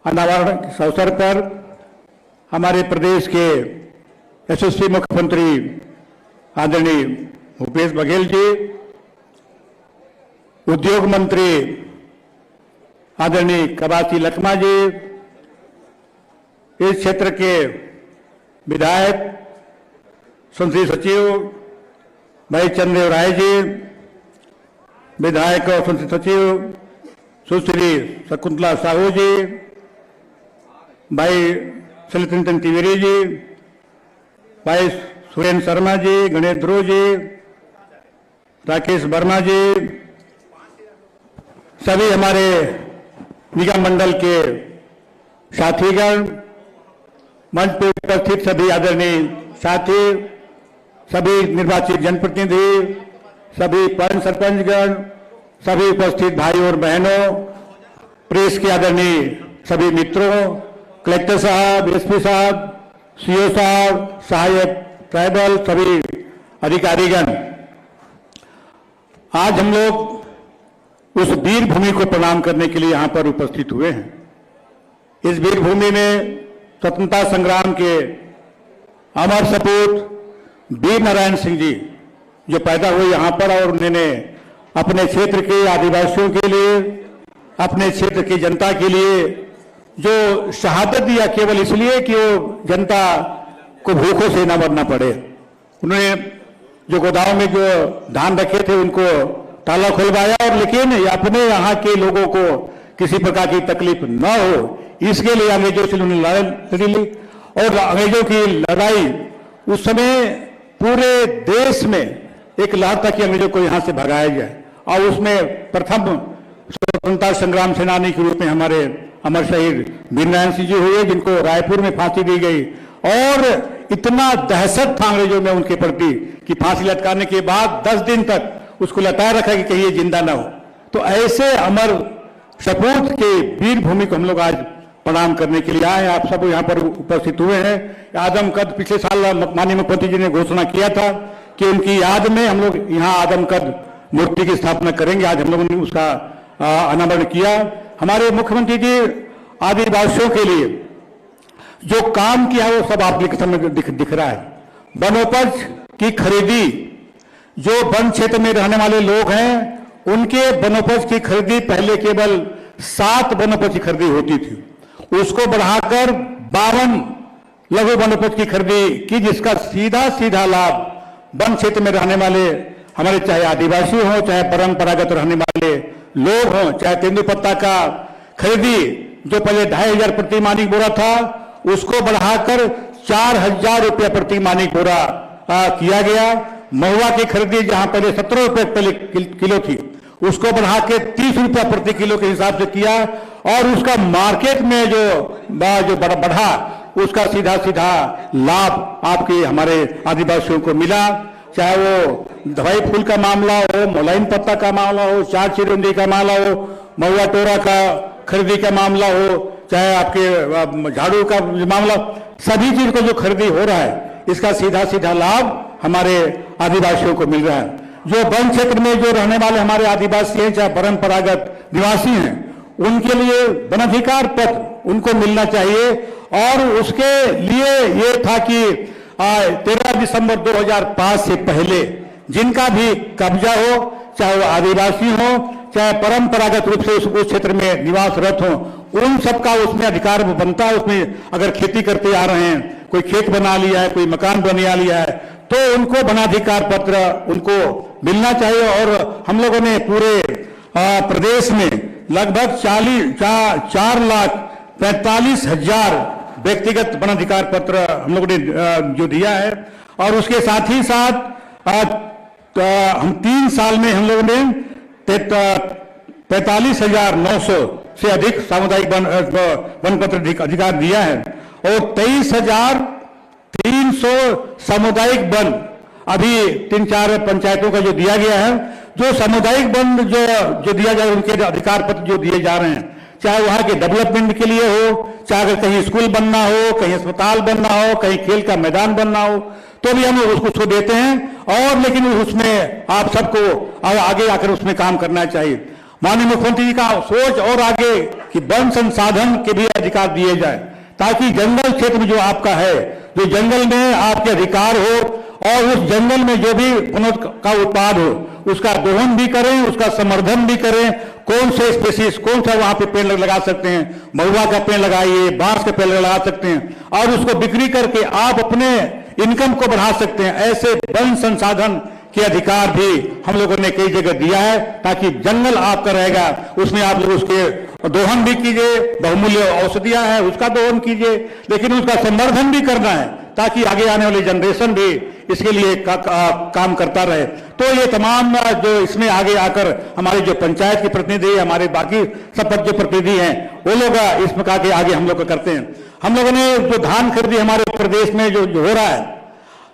अनावरण के अवसर पर हमारे प्रदेश के यशस्वी मुख्यमंत्री आदरणीय भूपेश बघेल जी, उद्योग मंत्री आदरणीय कवासी लखमा जी, इस क्षेत्र के विधायक संसदीय सचिव भाई चंद्रदेव राय जी, विधायक और संसदीय सचिव सुश्री शकुंतला साहू जी, भाई शैलेंद्र तिवारी जी, भाई सुरेंद्र शर्मा जी, गणेश ध्रुव जी, राकेश वर्मा जी, सभी हमारे निगम मंडल के साथीगण, मंच पर उपस्थित सभी आदरणीय साथी, सभी निर्वाचित जनप्रतिनिधि, सभी पंच सरपंचगण, सभी उपस्थित भाई और बहनों, प्रेस के आदरणीय सभी मित्रों, कलेक्टर साहब, एसपी साहब, सीओ साहब, सहायक ट्राइबल, सभी अधिकारीगण, आज हम लोग उस वीर भूमि को प्रणाम करने के लिए यहां पर उपस्थित हुए हैं। इस वीर भूमि में स्वतंत्रता संग्राम के अमर सपूत वीर नारायण सिंह जी जो पैदा हुए यहां पर, और उन्होंने अपने क्षेत्र के आदिवासियों के लिए, अपने क्षेत्र की जनता के लिए जो शहादत दिया, केवल इसलिए कि वो जनता को भूखों से न मरना पड़े। उन्होंने जो गोदाम में जो धान रखे थे उनको ताला खुलवाया, और लेकिन अपने यहाँ के लोगों को किसी प्रकार की तकलीफ न हो, इसके लिए अंग्रेजों से उन्होंने लड़ी ली। और अंग्रेजों की लड़ाई उस समय पूरे देश में एक लहर था कि अंग्रेजों को यहाँ से भगाया जाए, और उसमें प्रथम स्वतंत्रता संग्राम सेनानी के रूप में हमारे अमर शहीद वीर नारायण सिंह जी हुए, जिनको रायपुर में फांसी दी गई। और इतना दहशत था अंग्रेजों में उनके प्रति कि फांसी लटकाने के बाद 10 दिन तक उसको लटाए रखा कि कहीं ये जिंदा ना हो। तो ऐसे अमर सपूत के वीर भूमि को हम लोग आज प्रणाम करने के लिए आए। आप सब यहाँ पर उपस्थित हुए हैं। आदमकद पिछले साल माननीय मुख्यमंत्री जी ने घोषणा किया था कि उनकी याद में हम लोग यहाँ आदमकद मूर्ति की स्थापना करेंगे। आज हम लोगों ने उसका अनावरण किया। हमारे मुख्यमंत्री जी आदिवासियों के लिए जो काम किया वो सब आप के सामने दिख रहा है। वनोपज की खरीदी, जो वन क्षेत्र में रहने वाले लोग हैं उनके वनोपज की खरीदी पहले केवल 7 वनोपज की खरीदी होती थी, उसको बढ़ाकर 52 लघु वनोपज की खरीदी की, जिसका सीधा सीधा लाभ वन क्षेत्र में रहने वाले हमारे चाहे आदिवासी हों, चाहे परंपरागत रहने वाले लोग हों, चाहे तेंदुपत्ता का खरीदी जो पहले 2500 प्रति मानिक बोरा था उसको बढ़ाकर 4000 रुपया प्रति मानिक बोरा किया गया। महुआ की खरीदी जहां पहले 17 रुपये पहले किलो थी उसको बढ़ा के 30 रुपया प्रति किलो के हिसाब से किया, और उसका मार्केट में जो बढ़ा उसका सीधा सीधा लाभ आपके हमारे आदिवासियों को मिला। चाहे वो दवाई फूल का मामला हो, मोलाइन पत्ता का मामला हो, चार चिरुंडी का मामला हो, महुआ टोरा का खरीदी का मामला हो, चाहे आपके झाड़ू का मामला, सभी चीज को जो खरीदी हो रहा है इसका सीधा सीधा लाभ हमारे आदिवासियों को मिल रहा है। जो वन क्षेत्र में जो रहने वाले हमारे आदिवासी हैं, चाहे परंपरागत निवासी हैं, उनके लिए वनाधिकार पत्र उनको मिलना चाहिए, और उसके लिए ये था कि 13 दिसंबर 2005 से पहले जिनका भी कब्जा हो, चाहे वो आदिवासी हो, चाहे परंपरागत रूप से उस क्षेत्र में निवासरत हो, उन सबका उसमें अधिकार बनता है। उसमें अगर खेती करते आ रहे हैं, कोई खेत बना लिया है, कोई मकान बना लिया है, तो उनको वनाधिकार पत्र उनको मिलना चाहिए। और हम लोगों ने पूरे प्रदेश में लगभग 4,45,000 व्यक्तिगत वनाधिकार पत्र हम लोगों ने जो दिया है, और उसके साथ ही साथ हम 3 साल में हम लोगों ने 45,900 से अधिक सामुदायिक वन पत्र अधिकार दिया है, और 23,300 सामुदायिक वन अभी 3-4 पंचायतों का जो दिया गया है, जो सामुदायिक वन जो दिया जाए उनके अधिकार पत्र जो दिए जा रहे हैं, चाहे वहां के डेवलपमेंट के लिए हो, चाहे अगर कहीं स्कूल बनना हो, कहीं अस्पताल बनना हो, कहीं खेल का मैदान बनना हो, तो भी हम उसको देते हैं। और लेकिन उसमें आप सबको आगे आकर उसमें काम करना चाहिए। माननीय मुख्यमंत्री जी का सोच और आगे कि वन संसाधन के भी अधिकार दिए जाए, ताकि जंगल क्षेत्र में जो आपका है, जो जंगल में आपके अधिकार हो, और उस जंगल में जो भी वनों का उत्पाद हो उसका दोहन भी करें, उसका संवर्धन भी करें। कौन से स्पेसीज, कौन सा वहां पे पेड़ लगा सकते हैं, महुआ का पेड़ लगाइए, बांस का पेड़ लगा सकते हैं, और उसको बिक्री करके आप अपने इनकम को बढ़ा सकते हैं। ऐसे वन संसाधन के अधिकार भी हम लोगों ने कई जगह दिया है, ताकि जंगल आपका रहेगा, उसमें आप लोग उसके दोहन भी कीजिए, बहुमूल्य औषधियां हैं उसका दोहन कीजिए, लेकिन उसका संवर्धन भी करना है, ताकि आगे आने वाली जनरेशन भी इसके लिए काम करता रहे। तो ये तमाम जो इसमें आगे आकर हमारे जो पंचायत के प्रतिनिधि, हमारे बाकी सब जो प्रतिनिधि हैं, वो लोग इस प्रकार के आगे हम लोग करते हैं। हम लोगों ने जो धान खरीदी हमारे प्रदेश में जो हो रहा है,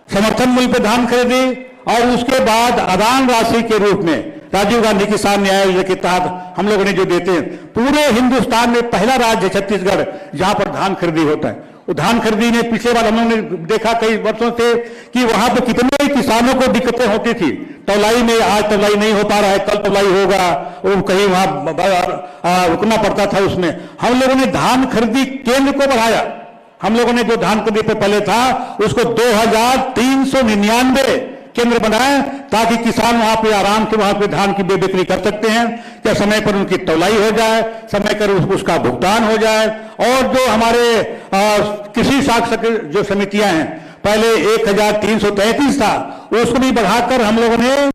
समर्थन मूल्य पे धान खरीदी, और उसके बाद आदान राशि के रूप में राजीव गांधी किसान न्याय योजना के तहत हम लोगों ने जो देते हैं, पूरे हिंदुस्तान में पहला राज्य छत्तीसगढ़ जहां पर धान खरीदी होता है। वो धान खरीदी में पिछले बार हम लोगों ने देखा कई वर्षों से कि वहां पर कितने किसानों को दिक्कतें होती थी। तौलाई में आज तौलाई नहीं हो पा रहा है, कल तौलाई होगा, वो कहीं वहां रुकना पड़ता था। उसमें हम लोगों ने धान खरीदी केंद्र को बढ़ाया। हम लोगों ने जो धान खरीदी पे पहले था उसको 2399 केंद्र बनाए, ताकि किसान वहां पे आराम से वहां पे धान की बिक्री कर सकते हैं, क्या समय पर उनकी तौलाई हो जाए, समय पर उसका भुगतान हो जाए। और जो हमारे कृषि साख जो समितियां हैं, पहले 1333 था, उसको भी बढ़ाकर हम लोगों ने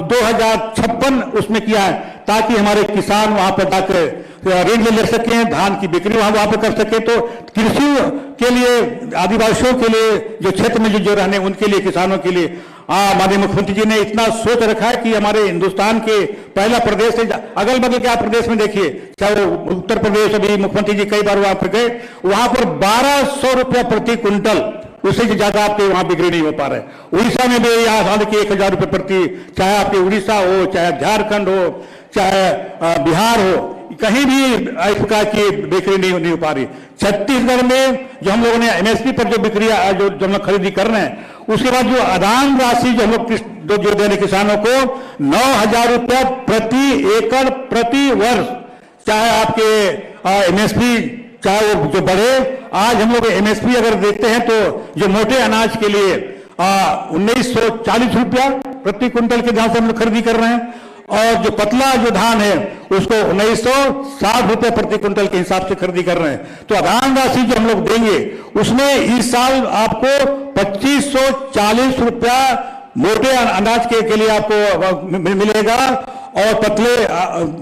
2056 उसमें किया है, ताकि हमारे किसान वहां पर जाकर ऋण ले सके, धान की बिक्री वहां पर कर सके। तो कृषि के लिए, आदिवासियों के लिए, जो क्षेत्र में जो रहने उनके लिए, किसानों के लिए माननीय मुख्यमंत्री जी ने इतना सोच रखा है कि हमारे हिंदुस्तान के पहला प्रदेश है। अगल बगल के आप प्रदेश में देखिए, चाहे वो उत्तर प्रदेश, अभी मुख्यमंत्री जी कई बार वहां पर गए, वहां पर 1200 रुपया प्रति क्विंटल, उससे ज्यादा आपके वहां बिक्री नहीं हो पा रहे। उड़ीसा में भी यहाँ साल के 1000 रुपये प्रति, चाहे आपके उड़ीसा हो, चाहे झारखंड हो, चाहे बिहार हो, कहीं भी इस प्रकार की बिक्री नहीं हो पा रही। छत्तीसगढ़ में जो हम लोगों ने एमएसपी पर जो बिक्री जो हम लोग खरीदी कर रहे हैं, उसके बाद जो आदान राशि जो हम लोग जो दे रहे किसानों को 9000 रुपया प्रति एकड़ प्रति वर्ष, चाहे आपके एमएसपी चाहे वो जो बढ़े। आज हम लोग एमएसपी अगर देखते हैं तो जो मोटे अनाज के लिए 1940 रुपया प्रति क्विंटल के जहां से हम लोग खरीदी कर रहे हैं, और जो पतला जो धान है उसको 1960 रुपए प्रति क्विंटल के हिसाब से खरीदी कर रहे हैं। तो अनुदान राशि जो हम लोग देंगे उसमें इस साल आपको 2540 रुपया मोटे अनाज के लिए आपको मिलेगा और पतले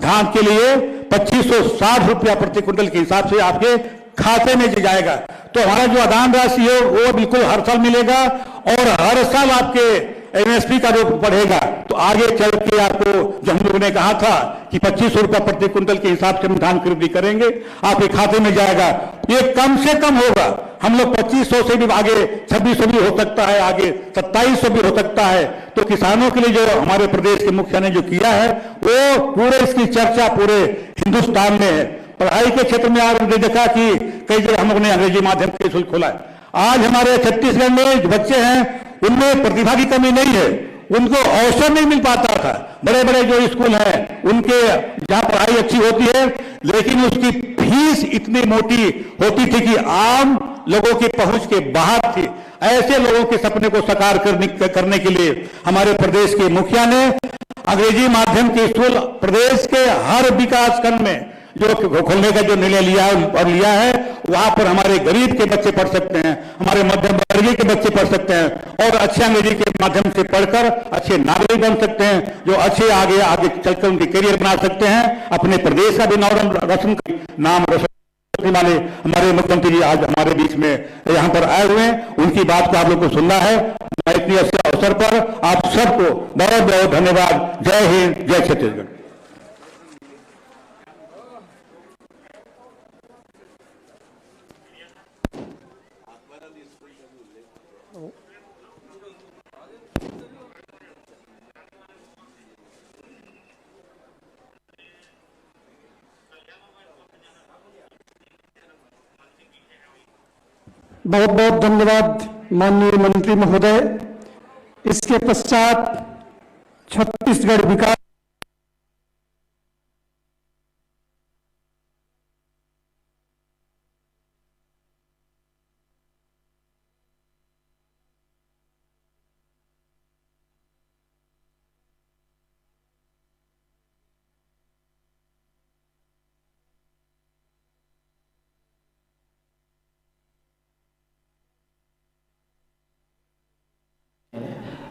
धान के लिए 2560 रुपया प्रति क्विंटल के हिसाब से आपके खाते में जाएगा। तो हमारा जो अनुदान राशि है वो बिल्कुल हर साल मिलेगा और हर साल आपके एमएसपी का जो बढ़ेगा। तो आगे चल के आपको जो हम लोगों ने कहा था कि 2500 रुपया प्रति क्विंटल के हिसाब से हम धान खरीदी करेंगे, आपके खाते में जाएगा। ये कम से कम होगा, हम लोग 2500 से भी आगे 2600 भी हो सकता है, आगे 2700 भी हो सकता है। तो किसानों के लिए जो हमारे प्रदेश के मुखिया ने जो किया है वो पूरे इसकी चर्चा पूरे हिंदुस्तान में है। पढ़ाई के क्षेत्र में आपने देखा कि कई जगह हम लोगों ने अंग्रेजी माध्यम के स्कूल खोला है। आज हमारे छत्तीसगढ़ में जो बच्चे हैं उनमें प्रतिभा की कमी नहीं है, उनको अवसर नहीं मिल पाता था। बड़े बड़े जो स्कूल हैं उनके जहां पढ़ाई अच्छी होती है लेकिन उसकी फीस इतनी मोटी होती थी कि आम लोगों की पहुंच के बाहर थी। ऐसे लोगों के सपने को साकार करने के लिए हमारे प्रदेश के मुखिया ने अंग्रेजी माध्यम के स्कूल प्रदेश के हर विकास खंड में जो खोलने का जो निर्णय लिया है वहां पर हमारे गरीब के बच्चे पढ़ सकते हैं, हमारे मध्यम वर्गीय के बच्चे पढ़ सकते हैं और अच्छे अंग्रेजी के माध्यम से पढ़कर अच्छे नागरिक बन सकते हैं, जो अच्छे आगे चलकर उनके करियर बना सकते हैं, अपने प्रदेश का भी नाम रोशन वाले हमारे मुख्यमंत्री जी आज हमारे बीच में यहाँ पर आए हुए हैं। उनकी बात को आप लोग को सुनना है। मैं इतने अच्छे अवसर पर आप सबको बहुत बहुत धन्यवाद। जय हिंद, जय छत्तीसगढ़। बहुत बहुत धन्यवाद माननीय मंत्री महोदय। इसके पश्चात छत्तीसगढ़ विकास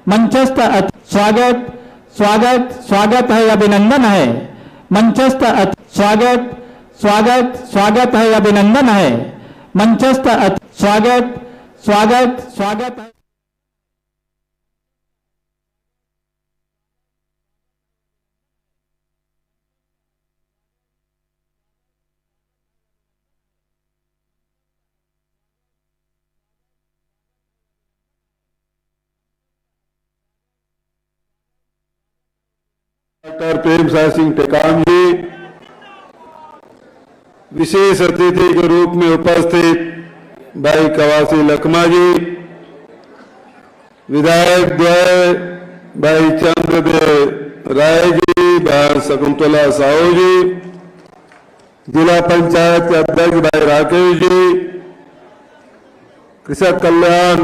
मंचस्थ स्वागत स्वागत स्वागत है, अभिनंदन है। मंचस्थ स्वागत स्वागत स्वागत है, अभिनंदन है। मंचस्थ स्वागत स्वागत स्वागत है। डॉक्टर प्रेमसाय सिंह टेकाम जी, विशेष अतिथि के रूप में उपस्थित भाई कवासी लखमा जी, विधायक द्वय भाई चंद्रदेव राय जी, भाई शकुंतला साहू जी, जिला पंचायत के अध्यक्ष भाई राकेश जी, कृषक कल्याण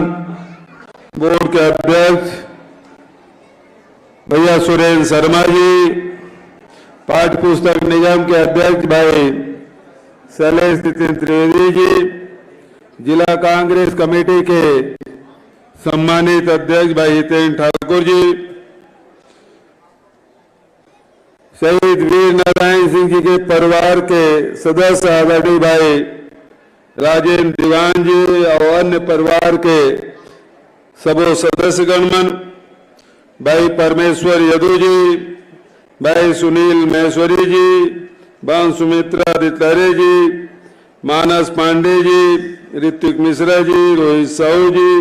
बोर्ड के अध्यक्ष भैया सुरेंद्र शर्मा जी, पाठ्य पुस्तक निगम के अध्यक्ष भाई शैलेश त्रिवेदी जी, जिला कांग्रेस कमेटी के सम्मानित अध्यक्ष भाई हितेन ठाकुर जी, शहीद वीर नारायण सिंह जी के परिवार के सदस्य आदरणीय भाई राजेंद्र दीवान जी और अन्य परिवार के सबो सदस्य गणमन, भाई परमेश्वर यदु जी, भाई सुनील महेश्वरी जी, बान सुमित्रा दितलारे जी, मानस पांडे जी, ऋतिक मिश्रा जी, रोहित साहू जी,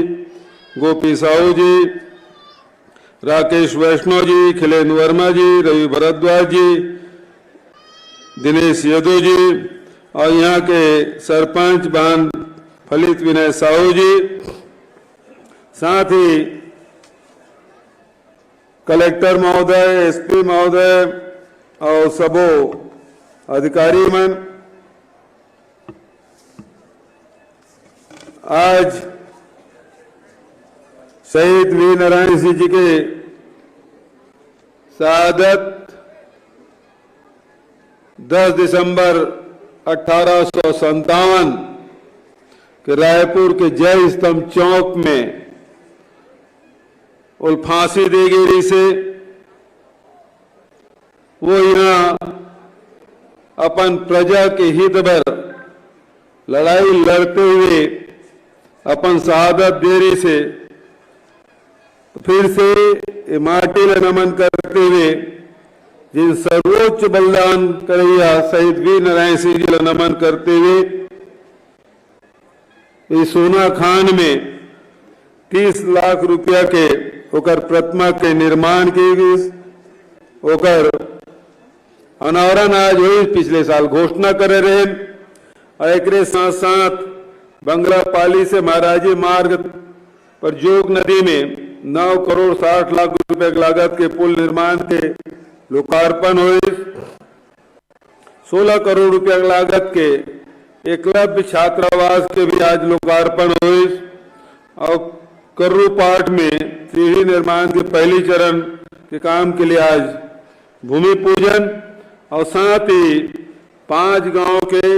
गोपी साहू जी, राकेश वैष्णव जी, खिलेन वर्मा जी, रवि भरद्वाज जी, दिनेश यदु जी और यहाँ के सरपंच बान फलित विनय साहू जी, साथ ही कलेक्टर महोदय, एसपी महोदय और सबो अधिकारी मन, आज शहीद वीर नारायण सिंह जी के शहादत 10 दिसंबर 1857 के रायपुर के जय स्तंभ चौक में और फांसी दी गई से वो यहाँ अपन प्रजा के हित भर लड़ाई लड़ते हुए अपन शहादत देरी से फिर से माटी में नमन करते हुए जिन सर्वोच्च बलिदान करैया शहीद वीर नारायण सिंह जी नमन करते हुए इस सोना खान में 30 लाख रुपया के ओकर प्रतिमा के निर्माण की गई। ओकर अनावरण आज हुई, पिछले साल घोषणा करे रहे और एक साथ साथ बंगलापाली से महाराजी मार्ग पर जोग नदी में 9 करोड़ 60 लाख रुपए की लागत के पुल निर्माण के लोकार्पण हुई। 16 करोड़ रुपया की लागत के एकलव्य छात्रावास के भी आज लोकार्पण हुई और कर्रू पाठ में सीढ़ी निर्माण के पहली चरण के काम के लिए आज भूमि पूजन और साथ ही 5 गांव के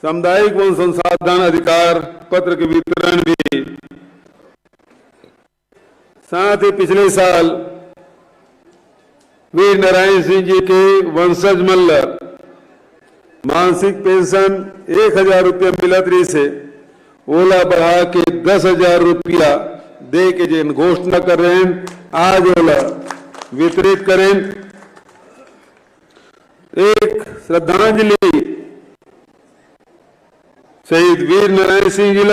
सामुदायिक वन संसाधन अधिकार पत्र के वितरण भी। साथ ही पिछले साल वीर नारायण सिंह जी के वंशज मल्ल मासिक पेंशन 1000 रुपया मिलत रही से ओला बढ़ा के 10,000 रुपया दे के जिन घोषणा कर रहे हैं आज ओला वितरित करें। एक श्रद्धांजलि शहीद वीर नारायण सिंह जी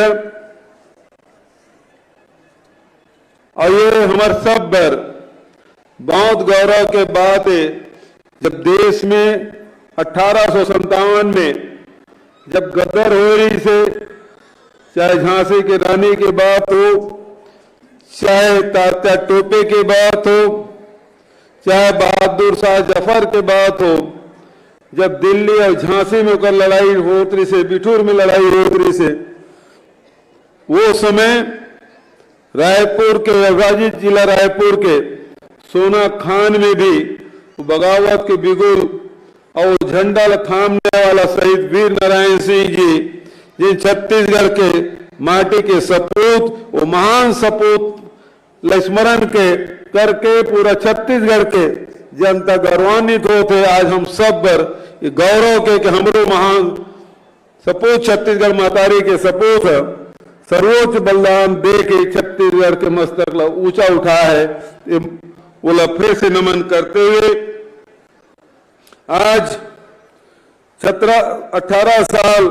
और ये हमारे सब पर बहुत गौरव के बात है जब देश में 1857 में जब गदर हो रही से चाहे झांसी की रानी की बात हो, चाहे तात्या टोपे की बात हो, चाहे बहादुर शाह जफर की बात हो, जब दिल्ली और झांसी में कर लड़ाई होती से बिठूर में लड़ाई होती से वो समय रायपुर के अविभाजित जिला रायपुर के सोना खान में भी बगावत के बिगुल और झंडा थामने वाला शहीद वीर नारायण सिंह जी जिन छत्तीसगढ़ के माटी के सपूत वो महान सपूत स्मरण के करके पूरा छत्तीसगढ़ के जनता गौरवान्वित होते। आज हम सब पर गौरव के कि हमरो महान सपूत छत्तीसगढ़ मातारी के सपूत सर्वोच्च बलिदान दे के छत्तीसगढ़ के मस्तक ऊंचा उठा है। वो लफड़े से नमन करते हुए आज 18 साल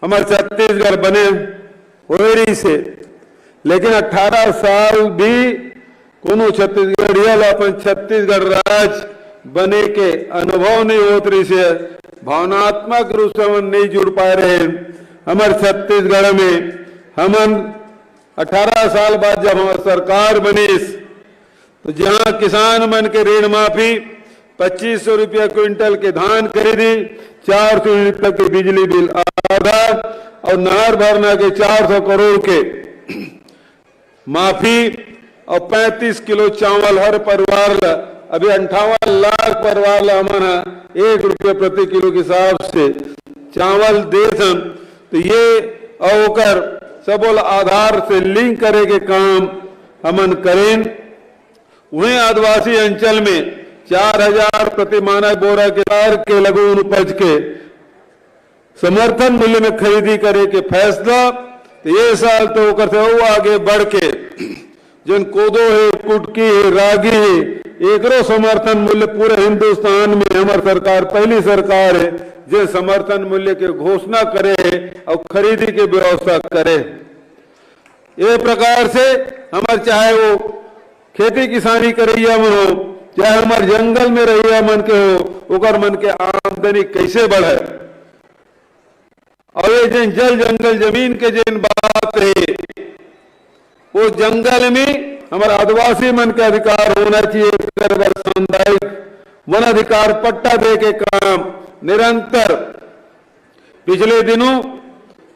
हमारे छत्तीसगढ़ बने होरी से, लेकिन 18 साल भी कोनो छत्तीसगढ़िया अपन छत्तीसगढ़ राज्य बने के अनुभव नहीं होत रही से भावनात्मक रूप से हम नहीं जुड़ पा रहे। हमारे छत्तीसगढ़ में हमन 18 साल बाद जब हमारी सरकार बनी तो जहां किसान मन के ऋण माफी 2500 रुपया क्विंटल के धान खरीदी, 400 यूनिट तक के बिजली बिल आधार और नहर भरना के 400 करोड़ के माफी और 35 किलो चावल हर परिवार ला। अभी 58 लाख परिवार ला हमारा 1 रुपये प्रति किलो के हिसाब से चावल देसन। तो ये अवकर सबल आधार से लिंक करे के काम हमन करें। वहीं आदिवासी अंचल में 4000 प्रति मानक बोरा के लघु उपज के समर्थन मूल्य में खरीदी करे के फैसला। तो ये साल तो करते वो आगे बढ़ के जिन कोदो है, कुटकी है, रागी है, एकरो समर्थन मूल्य पूरे हिंदुस्तान में हमारी सरकार पहली सरकार है जो समर्थन मूल्य के घोषणा करे और खरीदी की व्यवस्था करे। ये प्रकार से हमारे चाहे वो खेती किसानी करैया मन हो, चाहे हमारे जंगल में रहिया मन के हो, ओकर मन के आमदनी कैसे बढ़े। और ये जिन जल जंगल जमीन के जिन बात है वो जंगल में हमारे आदिवासी मन के अधिकार होना चाहिए। सामुदायिक वन अधिकार पट्टा दे के काम निरंतर पिछले दिनों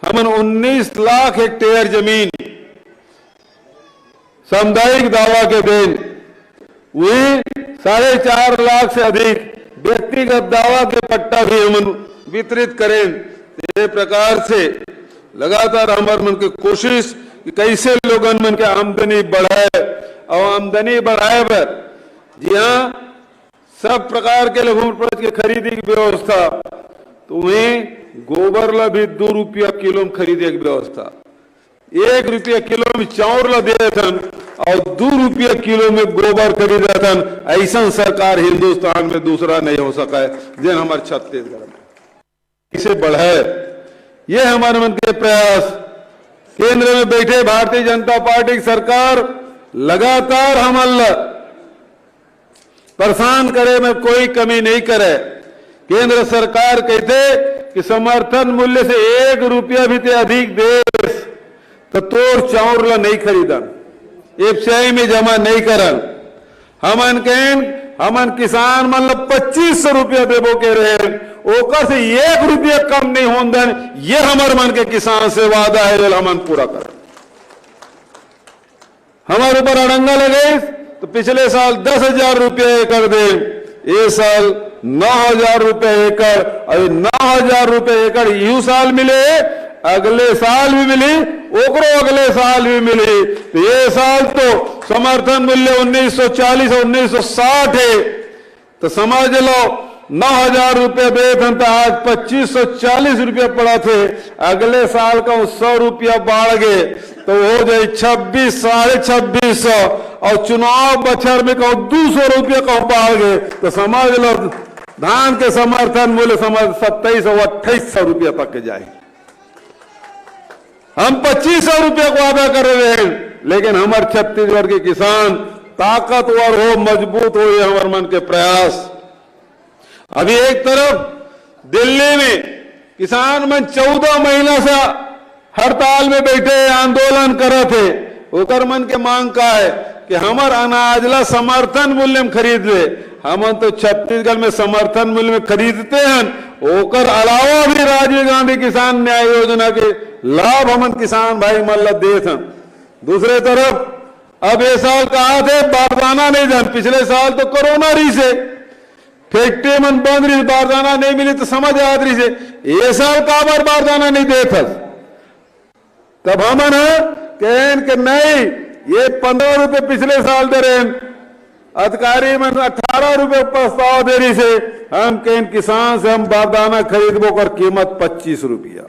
हमन 19 लाख हेक्टेयर जमीन सामुदायिक दावा के दिन वही 4.5 लाख से अधिक व्यक्तिगत दावा के पट्टा भी हम वितरित करें। ये प्रकार से लगातार हमारे मन की कोशिश कि कैसे लोगन मन के आमदनी बढ़ाए और आमदनी बढ़ाए पर जी हाँ सब प्रकार के लघु उपज के खरीदी की व्यवस्था, तुम्हें गोबर ला भी 2 रुपया किलो में खरीदे की व्यवस्था, 1 रुपया किलो में चाउर ला दे थन और 2 रुपया किलो में गोबर खरीदे थन। ऐसा सरकार हिंदुस्तान में दूसरा नहीं हो सका है जिन हमारे छत्तीसगढ़ में इसे बढ़ाए। ये हमारे मन के प्रयास। केंद्र में बैठे भारतीय जनता पार्टी की सरकार लगातार हमला परेशान करे में कोई कमी नहीं करे। केंद्र सरकार कहते कि समर्थन मूल्य से 1 रुपया भी ते अधिक देश तो तोड़ चाउर ला नहीं खरीदन, एफसीआई में जमा नहीं करन। हमन किसान मन ला 2500 रुपया देबो के रहे, ओकर से 1 रुपया कम नहीं होन देन। ये हमारे मन के किसान से वादा है जो हमन पूरा कर। हमारे ऊपर अड़ंगा लगे तो पिछले साल 10,000 रुपया एकड़ दे, ये साल 9,000 रुपये एकड़, और 9,000 रुपये एकड़ यू साल मिले, अगले साल भी मिली, ओकरो अगले साल भी मिली। तो ये साल तो समर्थन मूल्य 1940 और 1960 है, तो समझ लो 9,000 रुपये वेतन तो आज 2540 रुपये पड़ा थे। अगले साल का 100 रुपया बढ़ गए तो हो जाए 26, 2650, और चुनाव बछर में कहूं 200 रुपये कहूं बढ़ गए तो समझ लो धान के समर्थन मूल्य समझ 2700 और 2800 रुपया तक के जाए। हम 2500 रुपये को वादा कर रहे हैं, लेकिन हमारे छत्तीसगढ़ के किसान ताकतवर हो, मजबूत हो, ये हमारे मन के प्रयास। अभी एक तरफ दिल्ली में किसान मन 14 महीना से हड़ताल में बैठे आंदोलन करे थे। ओकर मन के मांग का है कि हमार अनाज ला समर्थन मूल्य में खरीद ले। हम तो छत्तीसगढ़ में समर्थन मूल्य में खरीदते हैं, ओकर अलावा भी राजीव गांधी किसान न्याय योजना के लाभ हम किसान भाई मन ला देत हैं। दूसरे तरफ अब ये साल कहा थे बारदाना नहीं दन, पिछले साल तो कोरोना रही से फैक्ट्री मन बंद रही, बारदाना नहीं मिली तो समझ आत रही से। ये साल का बार बारदाना नहीं देता, तब हमन कहें कि नहीं ये 15 रुपए पिछले साल दे रहे, अधिकारी मन 18 रुपए प्रस्ताव दे रही से, हम कहें किसान से हम बारदाना खरीदबो कर कीमत 25 रुपया।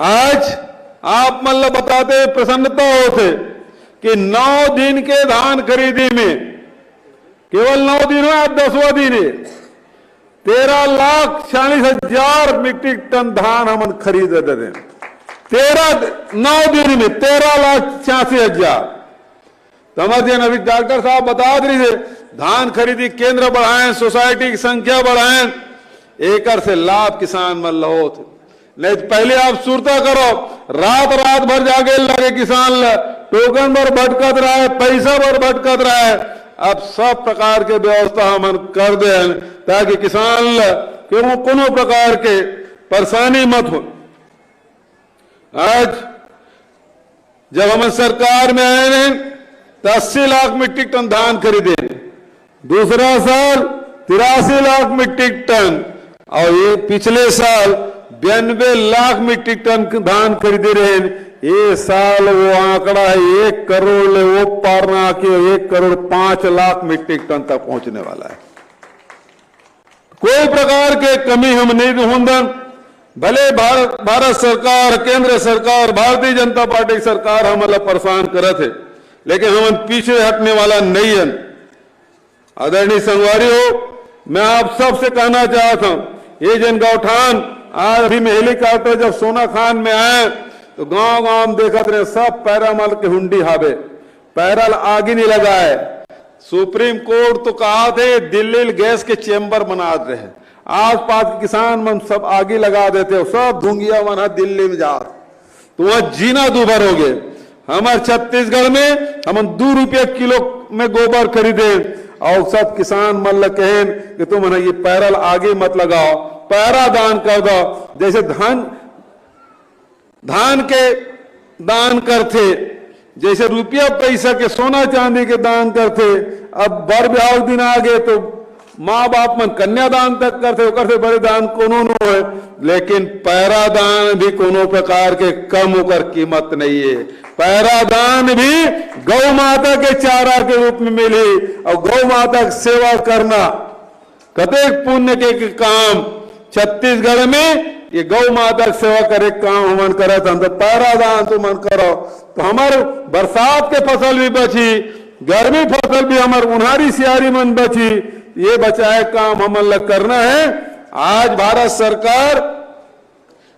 आज आप मतलब बताते प्रसन्नता होते कि 9 दिन के धान खरीदी में, केवल 9 दिन है, अब 10वां दिन है, 13,46,000 मीट्रिक टन धान हम खरीद रहे हैं। 9 दिन में 13,86,000। समझिए अभी डॉक्टर साहब बता रही थे धान खरीदी केंद्र बढ़ाएं, सोसाइटी की संख्या बढ़ाएं, एकड़ से लाभ किसान मन लो थे। नहीं पहले आप सुरता करो, रात भर जाके लगे किसान टोकन पर भटकत रहा है, पैसा पर भटकत रहा है। अब सब प्रकार के व्यवस्था हम कर दे ताकि किसान क्यों कोनो प्रकार के परेशानी मत हो। आज जब हम सरकार में आए हैं तो 80 लाख मीट्रिक टन धान खरीदे, दूसरा साल 83 लाख मीट्रिक टन, और ये पिछले साल 92 लाख मीट्रिक टन धान खरीदे रहे। ये साल वो आंकड़ा है 1 करोड़ ले वो पार ना आके 1 करोड़ 5 लाख मीट्रिक टन तक पहुंचने वाला है। कोई प्रकार के कमी हम नहीं होंदन। भले भारत सरकार, केंद्र सरकार, भारतीय जनता पार्टी की सरकार हमारा परेशान करे थे, लेकिन हम पीछे हटने वाला नहीं है। आदरणीय संगवारी हो, मैं आप सबसे कहना चाहता हूं, ये जन गौठान आज अभी में हेलीकॉप्टर जब सोना खान में आए तो गांव गांव देखते रहे सब पैरामल के हुंडी हावे, पैरल आगे नहीं लगा है। सुप्रीम कोर्ट तो कहा थे दिल्ली गैस के चेंबर बना रहे, आस पास के किसान मन सब आगे लगा देते हो, सब धुंगिया मन दिल्ली में जा तो वह जीना दूभर हो गए। हमारे छत्तीसगढ़ में हम 2 रुपये किलो में गोबर खरीदे और सब किसान मन कहें कि तुम ये पैरल आगे मत लगाओ, पैरा दान कर दो। जैसे धान के दान करते जैसे रुपया पैसा के सोना चांदी के दान करते, अब बर ब्याह दिन आ गए तो माँ बाप मन कन्यादान तक करते, करते बड़े दान कोनो नो है, लेकिन पैरा दान भी कोनो प्रकार के कम होकर कीमत नहीं है। पैरा दान भी गौ माता के चारा के रूप में मिली, और गौ माता की सेवा करना कतेक पुण्य के काम। छत्तीसगढ़ में ये गौ माता की सेवा करे काम हमन करत हम, तो पैरा दान तो मन करो तो हमारे बरसात के फसल भी बची, गर्मी फसल भी हमारे उन्हारी सियारी मन बची। ये बचाए काम हमन लग करना है। आज भारत सरकार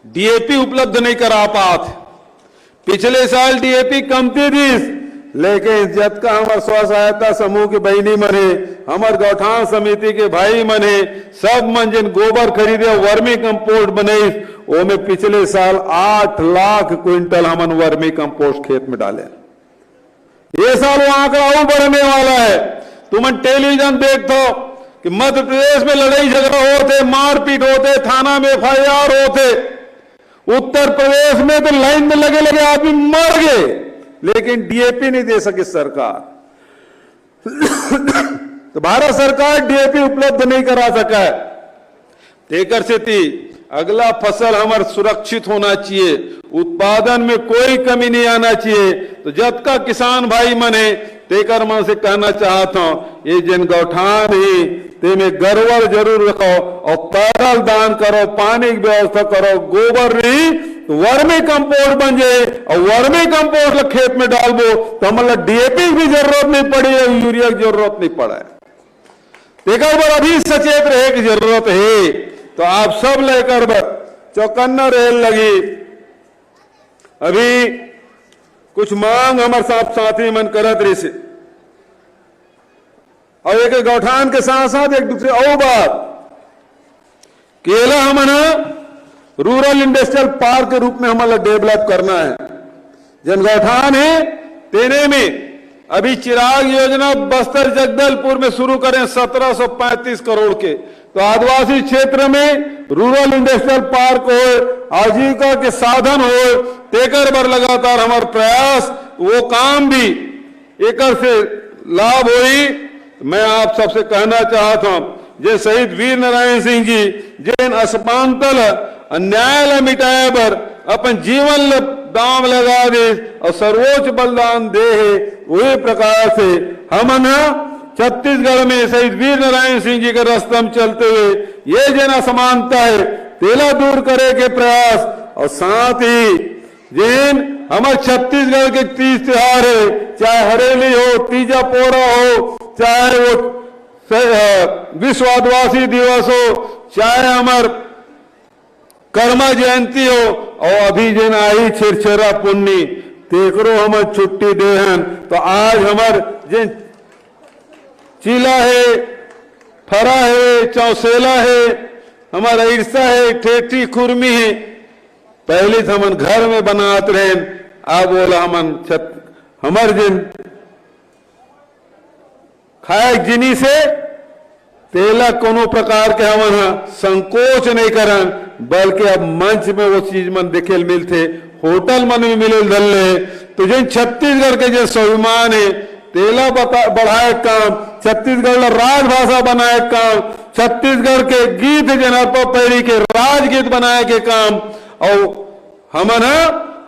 डीएपी उपलब्ध नहीं करा पात, पिछले साल डीएपी कमती थी, लेकिन जब का हमारे स्व सहायता समूह के बहनी मने, हमारे गौठान समिति के भाई मने, सब मन जिन गोबर खरीदे वर्मी कंपोस्ट बने, वो में पिछले साल 8 लाख क्विंटल हमन वर्मी कंपोस्ट खेत में डाले। ये साल वो आंकड़ा और बढ़ने वाला है। तुम टेलीविजन देखते हो कि मध्य प्रदेश में लड़ाई झगड़ा होते, मारपीट होते, थाना में FIR होते, उत्तर प्रदेश में तो लाइन में लगे लगे आदमी मर गए, लेकिन डीएपी नहीं दे सकी सरकार। तो भारत सरकार डीएपी उपलब्ध नहीं करा सका है। तेकर से अगला फसल हमारा सुरक्षित होना चाहिए, उत्पादन में कोई कमी नहीं आना चाहिए। तो जब का किसान भाई मने तेकर मन से कहना चाहता हूं, ये जिन गौठान ही ते में गरवर जरूर रखो, और पैदल दान करो, पानी की व्यवस्था करो, गोबर नहीं तो वर्मी कंपोस्ट बन जाए, और वर्मी कंपोस्ट खेत में डालबो तो हमारा डीएपी की जरूरत नहीं पड़ी, यूरिया की जरूरत नहीं पड़ा है। तेकर पर अभी सचेत रहे की जरूरत है। तो आप सब लेकर चौकन्ना रेल लगी। अभी कुछ मांग हमारे साथी मन करत रही से, और एक गौठान के साथ साथ एक दूसरे और बात, केला हमने रूरल इंडस्ट्रियल पार्क के रूप में हमारा डेवलप करना है। जन गौठान है तेने में अभी चिराग योजना बस्तर जगदलपुर में शुरू करें 1735 करोड़ के। तो आदिवासी क्षेत्र में रूरल इंडस्ट्रियल पार्क हो, आजीविका के साधन हो, तेकर बर लगातार हमारे प्रयास, वो काम भी एकर से लाभ होई। मैं आप सबसे कहना चाहता हूं, जे शहीद वीर नारायण सिंह जी जिन असमानतल अन्याय ला मिटाए बर अपन जीवन दाम लगा दे और सर्वोच्च बलिदान दे है, वही प्रकार से हम छत्तीसगढ़ में शहीद वीर नारायण सिंह जी के रास्ते में चलते हुए ये जन असमानता है तेला दूर करे के प्रयास, और साथ ही जिन हमारे छत्तीसगढ़ के तीज त्योहार है, चाहे हरेली हो, तीजा पोरा हो, चाहे वो विश्व आदिवासी दिवस हो, चाहे हमार कर्मा जयंती हो, और अभी जिन आई छिरछेरा पुन्नी तेकरो हमार छुट्टी देहन। तो आज हमार जिन चीला है, फरा है, चौसेला है, हमारा ईर्षा है, ठेठी खुरमी है, पहले तो हमन घर में बनाते रहे, अब बोला हमार जिन खाए जिनी से तेला कोनो प्रकार के हमन संकोच नहीं करन, बल्कि अब मंच में वो चीज मन देखे मिलते, होटल मन में मिले धल्ले। तो जिन छत्तीसगढ़ के जो स्वाभिमान है तेला बढ़ाए काम, छत्तीसगढ़ राजभाषा बनाए काम, छत्तीसगढ़ के गीत जनपद पैड़ी के राजगीत बनाए के काम, और हमन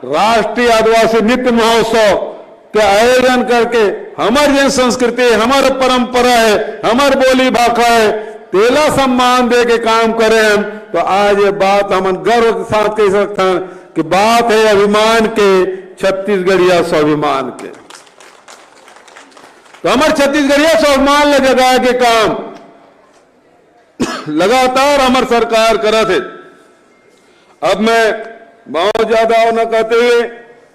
राष्ट्रीय आदिवासी नृत्य महोत्सव के आयोजन करके हमार जन संस्कृति, हमार परंपरा है, हमार बोली भाषा है, तेला सम्मान दे के काम करे हम। तो आज ये बात हमन गर्व के साथ कह सकते हैं कि बात है अभिमान के, छत्तीसगढ़िया स्वाभिमान के। तो हमारे छत्तीसगढ़िया स्वाभिमान ले जगाए के काम लगातार हमारी सरकार करत है। अब मैं बहुत ज्यादा न कहते हुए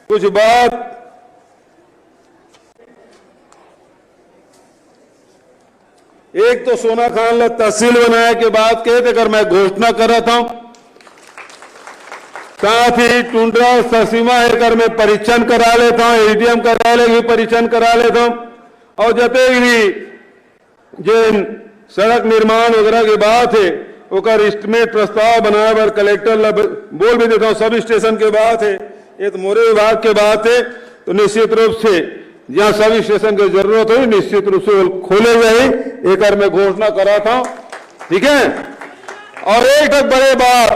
कुछ बात एक तो सोना खान ला तहसील बनाए के बाद कहते कर मैं घोषणा कर रहा था, साथ ही टुंड्रा ससीमा कर मैं परीक्षण करा लेता हूं, एडीएम कार्यालय भी परीक्षण करा लेता हूं, और जते भी जिन सड़क निर्माण वगैरह की बात है ओकर एस्टिमेट प्रस्ताव बनाए बर कलेक्टर बोल भी देता हूं। सब स्टेशन के बात है, ये तो मोरे विभाग के बात है। तो निश्चित रूप से जहां सभी स्टेशन की जरूरत हो निश्चित रूप से वो खोले गए, एक बार मैं घोषणा करा था। ठीक है, और एक तक बड़े बात,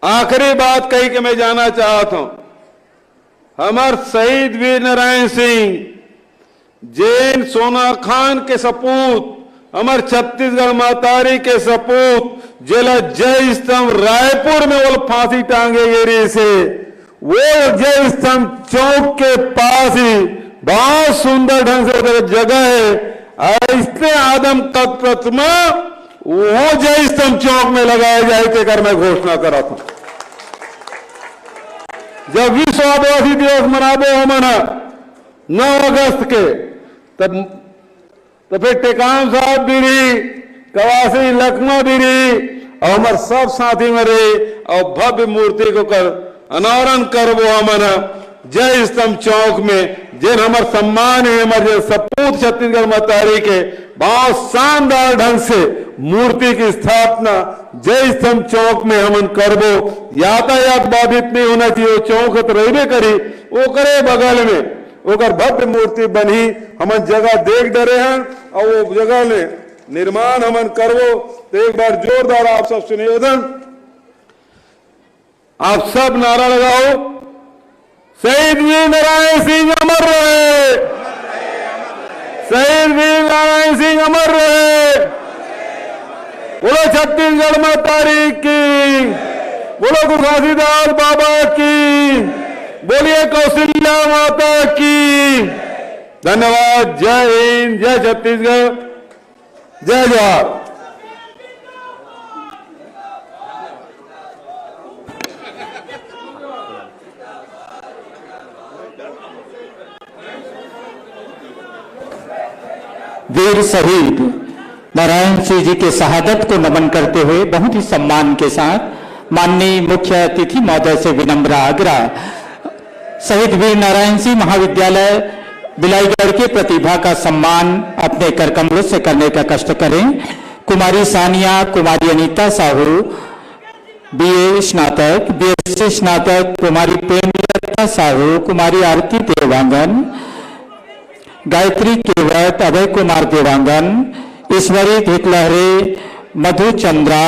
आखिरी बात कही कि मैं जाना चाहता हूं, हमार शहीद वीर नारायण सिंह जैन सोना खान के सपूत, हमार छत्तीसगढ़ मातारी के सपूत, जिला जय स्तंभ रायपुर में वो फांसी टांगे गिरी से, वो जय स्तंभ चौक के पास ही बहुत सुंदर ढंग से उधर जगह है, ऐसे आदम का प्रतिमा वो जय स्तंभ चौक में लगाया जाए के कर मैं घोषणा करा था। जब विश्व आदिवासी दिवस मनाबो हो मना 9 अगस्त के, तब तो फिर टेकाम साहब बीड़ी, कवासी लखनऊ बीड़ी और हमारे सब साथी मरे और भव्य मूर्ति को कर अनावरण करबो हमना जय स्तंभ चौक में, जिन हमार सम्मान है, हमारे सपूत छत्तीसगढ़ मातारी के बहुत शानदार ढंग से मूर्ति की स्थापना जय स्तंभ चौक में हमन करबो। यातायात बाधित नहीं होना चाहिए, चौक तो रहबे करी, वो करे बगल में ओकर भव्य मूर्ति बनी, हमन जगह देख डरे हैं और वो जगह ने निर्माण हमन करबो। तो एक बार जोरदार आप सब से निवेदन, आप सब नारा लगाओ, शहीद वीर नारायण सिंह अमर रहे, शहीद वीर नारायण सिंह अमर रहे, बोलो छत्तीसगढ़ मातारी की, बोलो गुरु घासीदास बाबा की, बोलिए कौशल्या माता की। धन्यवाद। जय हिंद, जय छत्तीसगढ़, जय जवाहर। वीर शहीद नारायण सिंह जी के शहादत को नमन करते हुए बहुत ही सम्मान के साथ माननीय मुख्य अतिथि महोदय से विनम्र आग्रह, शहीद वीर नारायण सिंह महाविद्यालय बिलाईगढ़ के प्रतिभा का सम्मान अपने कर कमलों से करने का कष्ट करें। कुमारी सानिया, कुमारी अनीता साहू बीए स्नातक, बीएससी स्नातक, कुमारी प्रेमलता साहू, कुमारी आरती देवांगन, गायत्री केवट, अभय कुमार देवांगन, ईश्वरी धिकलहरे, मधु चंद्रा,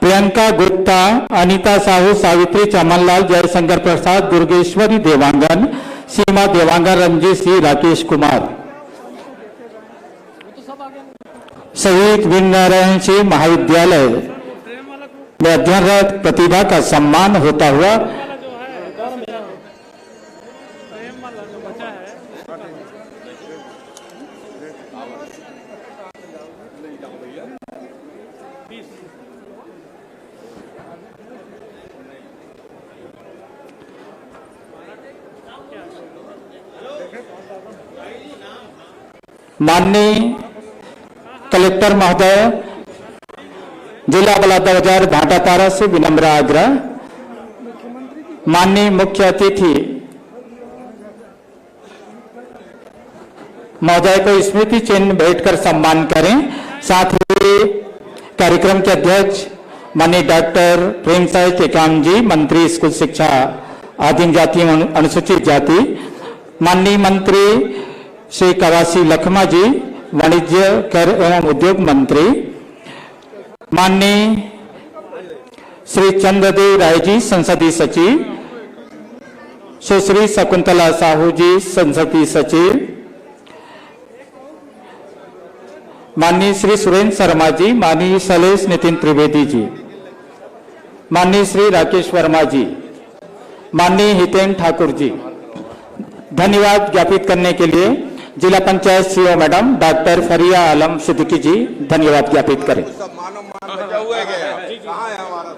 प्रियंका गुप्ता, अनीता साहू, सावित्री चमनलाल, जयशंकर प्रसाद, दुर्गेश्वरी देवांगन, सीमा देवांगन, रंजीत सिंह, राकेश कुमार। शहीद वीर नारायण सिंह महाविद्यालय में अध्ययनरत प्रतिभा का सम्मान होता हुआ माननीय कलेक्टर महोदय जिला बलादबाजार भाटापारा से विनम्र आग्रह, माननीय मुख्य अतिथि महोदय को स्मृति चिन्ह भेंटकर सम्मान करें। साथ ही कार्यक्रम के अध्यक्ष माननीय डॉक्टर प्रेमसाय टेकाम जी, मंत्री स्कूल शिक्षा आदिम जाति अनुसूचित जाति, माननीय मंत्री श्री कवासी लखमा जी, वाणिज्य कर एवं उद्योग मंत्री, माननीय श्री चंद्रदेव राय जी, संसदीय सचिव, सुश्री शकुंतला साहू जी, संसदीय सचिव, माननीय श्री सुरेंद्र शर्मा जी, माननीय शैलेश नितिन त्रिवेदी जी, माननीय श्री राकेश वर्मा जी, माननीय हितेन ठाकुर जी। धन्यवाद ज्ञापित करने के लिए जिला पंचायत सीओ मैडम डॉक्टर फरिया आलम सिद्दीकी जी धन्यवाद ज्ञापित करें। सब मानव मान बचा हुआ है, कहाँ है हमारा?